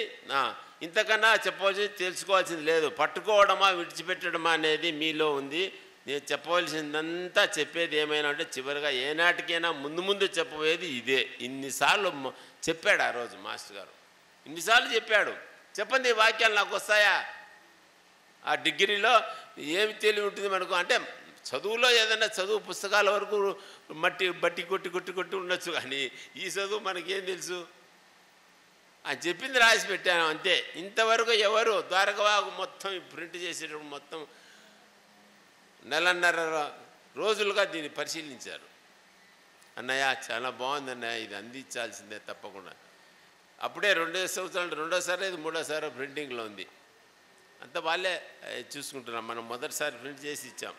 ఇంతకన్నా చెప్పవలసింది తెలుసుకోవాల్సింది లేదు. పట్టుకోవడమా విడిచిపెట్టడమా అనేది మీలో ఉంది. నేను చెప్పవలసిందంతా చెప్పేది ఏమైనా అంటే చివరిగా ఏనాటికైనా ముందు ముందు చెప్పబోయేది ఇదే. ఇన్నిసార్లు చెప్పాడు ఆ రోజు మాస్టర్ గారు, ఇన్నిసార్లు చెప్పాడు. చెప్పండి వాక్యాలు నాకు వస్తాయా? ఆ డిగ్రీలో ఏమి తెలివి ఉంటుంది మనకు అంటే చదువులో ఏదైనా చదువు పుస్తకాల వరకు బట్టి కొట్టి ఉండొచ్చు, కానీ ఈ చదువు మనకేం తెలుసు? అని చెప్పింది రాసి పెట్టాను అంతే. ఇంతవరకు ఎవరు ద్వారకవాగు మొత్తం ప్రింట్ చేసేటప్పుడు మొత్తం 1.5 రోజులుగా దీన్ని పరిశీలించారు. అన్నయ్య చాలా బాగుంది అన్నయ్య, ఇది అందించాల్సిందే తప్పకుండా. అప్పుడే 2 సంవత్సరాలు, రెండోసారి ఇది మూడోసారి ప్రింటింగ్లో ఉంది. అంత వాళ్ళే చూసుకుంటున్నాం. మనం మొదటిసారి ప్రింట్ చేసి ఇచ్చాం.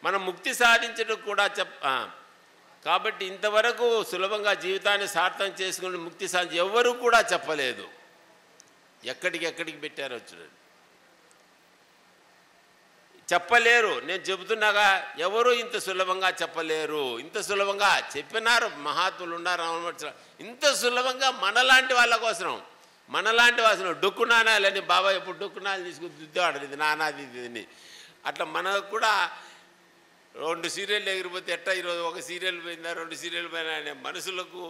మనం ముక్తి సాధించడం కూడా కాబట్టి ఇంతవరకు సులభంగా జీవితాన్ని సార్థం చేసుకుని ముక్తి సాధించి ఎవ్వరూ కూడా చెప్పలేదు. ఎక్కడికి పెట్టారో చూడండి, చెప్పలేరు. నేను చెబుతున్నాగా, ఎవరు ఇంత సులభంగా చెప్పలేరు. ఇంత సులభంగా చెప్పినారు మహాత్ములు ఉన్నారు. ఇంత సులభంగా మనలాంటి వాళ్ళ కోసం డొక్కు నాణాలని బాబా ఎప్పుడు డొక్కు నాణాలు తీసుకుని దిద్దేవాడు, ఇది నానాది ఇది. అట్లా మనకు కూడా 2 సీరియల్ ఎగిరిపోతే ఎట్టా ఈరోజు 1 సీరియల్ పోయిందా 2 సీరియల్ పోయినా అనే మనుషులకు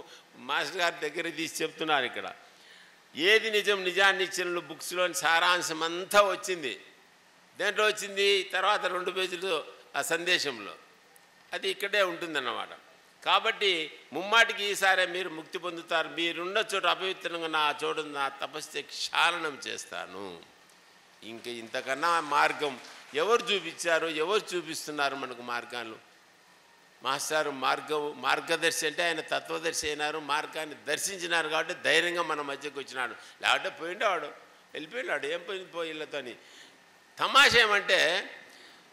మాస్టర్ గారి దగ్గర తీసి చెప్తున్నారు. ఇక్కడ ఏది నిజం నిజాన్నిచ్చలు బుక్స్లోని సారాంశం అంతా వచ్చింది. దేంట్లో వచ్చింది? తర్వాత 2 పేజీలు ఆ సందేశంలో అది ఇక్కడే ఉంటుందన్నమాట. కాబట్టి ముమ్మాటికి ఈసారి మీరు ముక్తి పొందుతారు. మీరున్న చోట అపవిత్రంగా నా చోటు నా తపస్సు క్షాళనం చేస్తాను. ఇంతకన్నా మార్గం ఎవరు చూపించారు? ఎవరు చూపిస్తున్నారు మనకు మార్గాలు? మాస్టారు మార్గదర్శి అంటే ఆయన తత్వదర్శి అయినారు, మార్గాన్ని దర్శించినారు కాబట్టి ధైర్యంగా మన మధ్యకు వచ్చినాడు. లేకపోతే పోయిండేవాడు, వెళ్ళిపోయినాడు. ఏం పోయిళ్ళతోని. తమాష ఏమంటే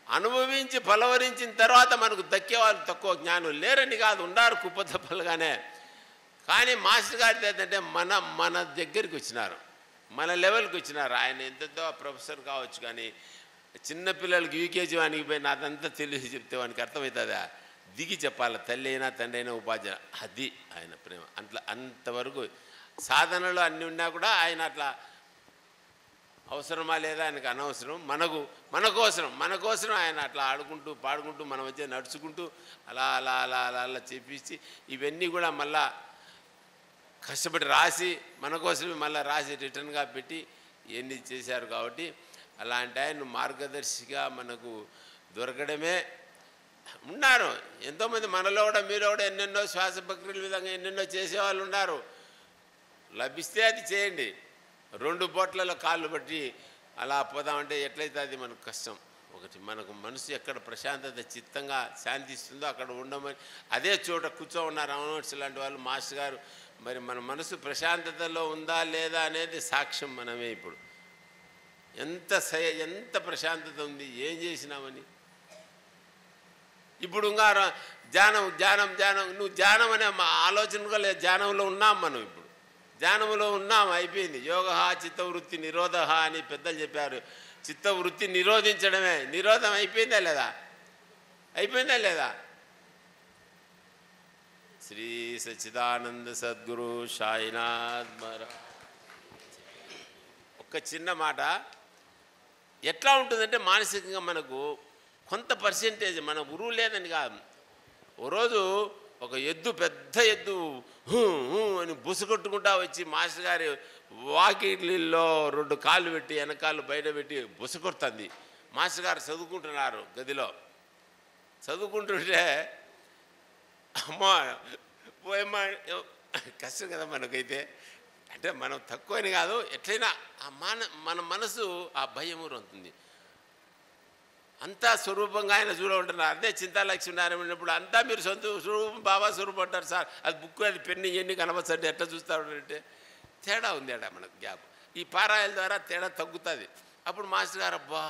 అనుభవించి ఫలవరించిన తర్వాత మనకు దక్కేవాళ్ళు తక్కువ జ్ఞానం లేరని కాదు, ఉన్నారు కుప్పతప్పలుగానే. కానీ మాస్టర్ గారి ఏంటంటే మన దగ్గరికి వచ్చినారు, మన లెవెల్కి వచ్చినారు. ఆయన ఎంతతో ప్రొఫెసర్ కావచ్చు, కానీ చిన్నపిల్లలకి యూకేజీ వానికి పోయిన అదంతా తెలిసి చెప్తే వానికి అర్థమవుతుందా? దిగి చెప్పాలి. తల్లి అయినా తండ్రి అయినా ఉపాధ్యాయ, అది ఆయన ప్రేమ. అంతవరకు సాధనలో అన్నీ ఉన్నా కూడా ఆయన అట్లా అవసరమా లేదా ఆయనకు అనవసరం. మన కోసం ఆయన అట్లా ఆడుకుంటూ పాడుకుంటూ మన మధ్య నడుచుకుంటూ అలా చేపించి ఇవన్నీ కూడా మళ్ళా కష్టపడి రాసి మన కోసమే మళ్ళీ రాసి రిటర్న్గా పెట్టి ఇవన్నీ చేశారు. కాబట్టి అలాంటి ఆయన మార్గదర్శిగా మనకు దొరకడమే. ఉన్నారు ఎంతోమంది మనలో కూడా, మీలో కూడా ఎన్నెన్నో శ్వాస ప్రక్రియల విధంగా ఎన్నెన్నో చేసేవాళ్ళు ఉన్నారు. లభిస్తే అది చేయండి. 2 బోట్లలో కాళ్ళు బట్టి అలా పోదామంటే ఎట్లయితే అది మనకు కష్టం. ఒకటి మనకు మనసు ఎక్కడ ప్రశాంతత చిత్తంగా శాంతిస్తుందో అక్కడ ఉండమని అదే చోట కూర్చో ఉన్నారు రమణవర్షి లాంటి వాళ్ళు, మాస్టర్ గారు. మరి మన మనసు ప్రశాంతతలో ఉందా లేదా అనేది సాక్ష్యం మనమే. ఇప్పుడు ఎంత ప్రశాంతత ఉంది, ఏం చేసినామని. ఇప్పుడు ఇంకా ధ్యానం నువ్వు ధ్యానం అనే ఆలోచనగా లేదు. ధ్యానంలో ఉన్నాం మనం, ఇప్పుడు ధ్యానంలో ఉన్నాం, అయిపోయింది. యోగ చిత్తవృత్తి నిరోధ అని పెద్దలు చెప్పారు. చిత్తవృత్తి నిరోధించడమే. నిరోధం అయిపోయిందా లేదా? శ్రీ సచ్చిదానంద సద్గురు సాయినాథ్ మహారాజ్. ఒక్క చిన్న మాట, ఎట్లా ఉంటుందంటే మానసికంగా మనకు కొంత పర్సెంటేజ్ మన గురువు లేదని కాదు. ఓ రోజు ఒక పెద్ద ఎద్దు అని బుసకొట్టుకుంటా వచ్చి మాస్టర్ గారి వాకిట్లో 2 కాళ్ళు పెట్టి వెనకాళ్ళు బయట పెట్టి బుసకొడుతుంది. మాస్టర్ గారు చదువుకుంటున్నారు గదిలో. చదువుకుంటుంటే అమ్మా పోయమ్మా, కష్టం కదా మనకైతే. అంటే మనం తక్కువని కాదు, ఎట్లయినా మన మనసు ఆ భయం ఉంటుంది. అంతా స్వరూపంగా ఆయన చూడమంటున్నారు. అదే చింతాలక్ష్మీనారాయణ అంతా మీరు సొంత స్వరూపం బాబా స్వరూపం అంటారు సార్. అది బుక్, అది పెన్ను, ఇవన్నీ కనపచ్చండి. ఎట్లా చూస్తాడు అంటే తేడా ఉంది అక్కడ మనకు గ్యాప్. ఈ పారాయల ద్వారా తేడా తగ్గుతుంది. అప్పుడు మాస్టర్ గారు అబ్బా,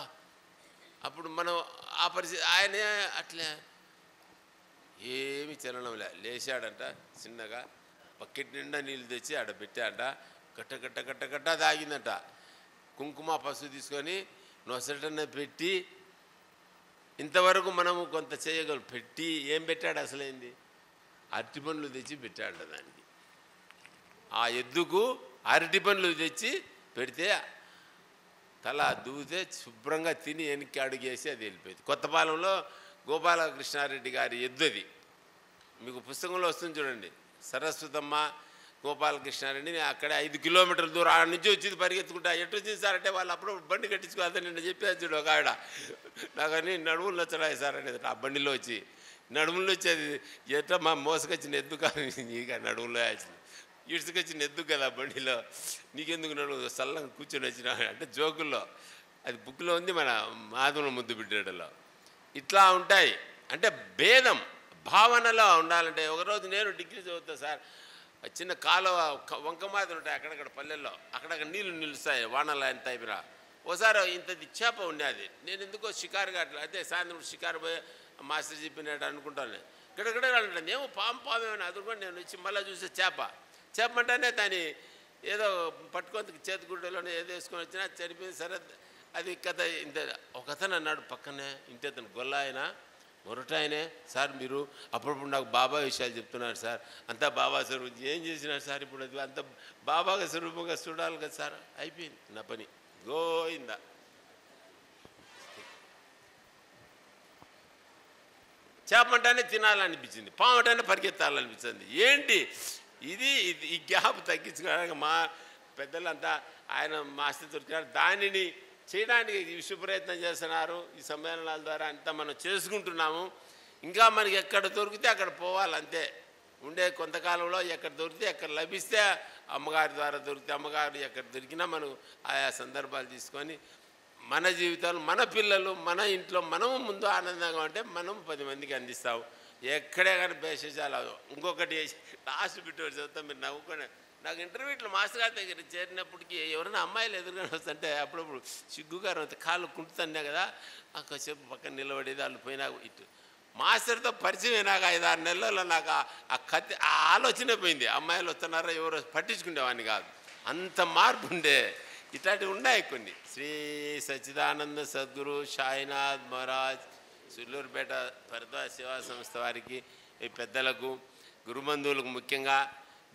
అప్పుడు మనం ఆ పరిస్థితి ఆయనే అట్లే ఏమి చలనంలే. లేచాడంట, చిన్నగా బకెట్ నిండా నీళ్ళు తెచ్చి ఆడ పెట్టాడంట. గట్ట తాగిందంట. కుంకుమ పసుపు తీసుకొని నొసటన పెట్టి, ఇంతవరకు మనము కొంత చేయగలం పెట్టి ఏం పెట్టాడు? అసలైంది అరటి పండ్లు తెచ్చి పెట్టాడు దానికి. ఆ ఎద్దుకు అరటి పండ్లు తెచ్చి పెడితే తల దూతే శుభ్రంగా తిని వెనక్కి అడుగేసి అది వెళ్ళిపోయింది. కొత్తపాలెంలో గోపాలకృష్ణారెడ్డి గారి ఎద్దు అది, మీకు పుస్తకంలో వస్తుంది చూడండి, సరస్వతమ్మ గోపాలకృష్ణారెడ్డి. అక్కడ 5 కిలోమీటర్ల దూరం ఆడ నుంచి వచ్చింది పరిగెత్తుకుంటా. ఎటు వచ్చింది సార్ అంటే వాళ్ళు అప్పుడు బండి కట్టించుకోవాలి నిన్న చెప్పాను చూడు ఒక ఆవిడ, నాకని నడుములు వచ్చాయి సార్ అనేది ఆ బండిలో వచ్చి నడుములు వచ్చేది ఎట్లా మా మోసకొచ్చిన ఎద్దు కానీ నీకు నడుములో వచ్చింది, ఇసుకొచ్చిన ఎద్దు కదా బండిలో, నీకెందుకు నడుము చల్లంగా కూర్చొని వచ్చిన అంటే జోకుల్లో. అది బుక్లో ఉంది మన మాధవుల ముద్దు బిడ్డలో. ఇట్లా ఉంటాయి అంటే భేదం భావనలో ఉండాలంటే. ఒకరోజు నేను డిగ్రీ చదువుతా సార్, చిన్న కాలువ వంక మాదిరి ఉంటాయి అక్కడక్కడ పల్లెల్లో, అక్కడక్కడ నీళ్ళు నిలుస్తాయి వానలు ఎంత అయిపోయినా. ఒకసారి ఇంతది చేప ఉండేది, నేను ఎందుకో షికారుగా అట్లా అయితే సాయంత్రం షికారు పోయి మాస్టర్ చెప్పినట్టు అనుకుంటాను. ఇక్కడక్కడ అంటే ఏమో పామేమని అదురుకొని నేను వచ్చి మళ్ళీ చూసే చేప అంటేనే దాన్ని ఏదో పట్టుకొని చేతిగుడ్డలోనే ఏదో వేసుకొని వచ్చినా చనిపోయింది. సరే అది కథ ఇంత. ఒకతను అన్నాడు పక్కనే, ఇంటి అతను గొల్ల ఆయన మొరటాయనే, సార్ మీరు అప్పుడప్పుడు నాకు బాబా విషయాలు చెప్తున్నారు సార్, అంతా బాబా స్వరూపం ఏం చేసినారు సార్, ఇప్పుడు అది అంత బాబాగా స్వరూపంగా చూడాలి కదా సార్. అయిపోయింది నా పని, గోయిందా. చేపంటానే తినాలనిపించింది, పామంటానే పరిగెత్తాలనిపించింది. ఏంటి ఇది ఈ గ్యాప్ తగ్గించుకోవడానికి మా పెద్దలంతా ఆయన మాస్టర్ దొరికినారు. దానిని చేయడానికి విశ్వప్రయత్నం చేస్తున్నారు. ఈ సమ్మేళనాల ద్వారా అంతా మనం చేసుకుంటున్నాము. ఇంకా మనకి ఎక్కడ దొరికితే అక్కడ పోవాలి అంతే. ఉండే కొంతకాలంలో ఎక్కడ దొరికితే ఎక్కడ లభిస్తే అమ్మగారి ద్వారా దొరికితే అమ్మగారు ఎక్కడ దొరికినా మనం ఆయా సందర్భాలు తీసుకొని మన జీవితాలు, మన పిల్లలు, మన ఇంట్లో మనము ముందు ఆనందంగా ఉంటే మనం 10 మందికి అందిస్తాము. ఎక్కడే కానీ బేసేసాలు. ఇంకొకటి లాస్ట్ బిట్ చదువుతాం, మీరు నవ్వుకొని. నాకు ఇంటర్వ్యూట్లో మాస్టర్ గారి దగ్గర చేరినప్పటికీ ఎవరైనా అమ్మాయిలు ఎదురుగానే వస్తుంటే అప్పుడప్పుడు సిగ్గుగారు అంత కాళ్ళు కుంటుతున్నాయి కదా, కాసేపు పక్కన నిలబడేది. వాళ్ళు పోయినా ఇటు మాస్టర్తో పరిచయం నాకు 5-6 నెలల్లో నాకు ఆ ఆలోచన పోయింది. అమ్మాయిలు వస్తున్నారో ఎవరో పట్టించుకునేవాడిని కాదు, అంత మార్పు ఉండే. ఇట్లాంటివి ఉన్నాయి కొన్ని. శ్రీ సచ్చిదానంద సద్గురు సాయినాథ్ మహారాజ్ సుల్లూరుపేట భరద్వాజ సేవా సంస్థ వారికి, ఈ పెద్దలకు, గురుబంధువులకు, ముఖ్యంగా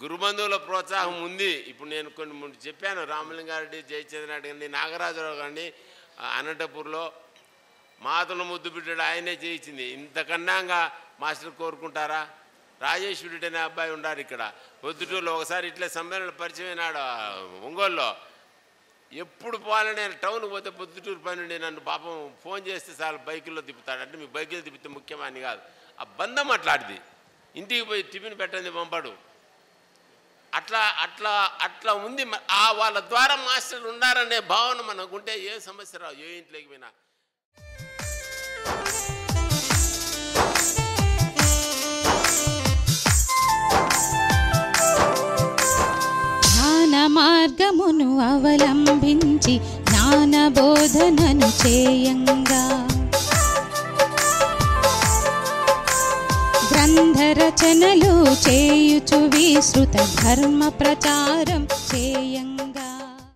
గురుబంధువుల ప్రోత్సాహం ఉంది. ఇప్పుడు నేను కొన్ని చెప్పాను, రామలింగారెడ్డి, జయచంద్రనాయుడు కానీ, నాగరాజరావు కానీ అనంతపూర్లో మాతను ముద్దు బిడ్డాడు, ఆయనే చేయించింది. ఇంతకన్నాగా మాస్టర్ కోరుకుంటారా? రాజేశ్వరుడు అనే అబ్బాయి ఉన్నారు ఇక్కడ పొద్దుటూరులో. ఒకసారి ఇట్లా సమ్మేళన పరిచయం అయినాడు ఒంగోలులో. ఎప్పుడు పోవాలని నేను టౌన్కి పోతే పొద్దుటూరు పని నుండి నన్ను పాపం ఫోన్ చేస్తే చాలు బైకుల్లో తిప్పుతాడు. అంటే మీ బైకులు తిప్పితే ముఖ్యమని కాదు, ఆ బంధం అట్లాంటిది. ఇంటికి పోయి టిఫిన్ పెట్టండి పంపడు. అట్లా అట్లా అట్లా ఉంది. వాళ్ళ ద్వారా మాస్టర్లు ఉన్నారనే భావన మనకుంటే ఏ సమస్య రావు, ఏ ఇంట్లోకి పోయినా. జ్ఞాన మార్గమును అవలంబించి జ్ఞాన బోధనను చేయంగా, గ్రంథ రచనలు చేయుచు విస్తృత ధర్మ ప్రచారం చేయంగా.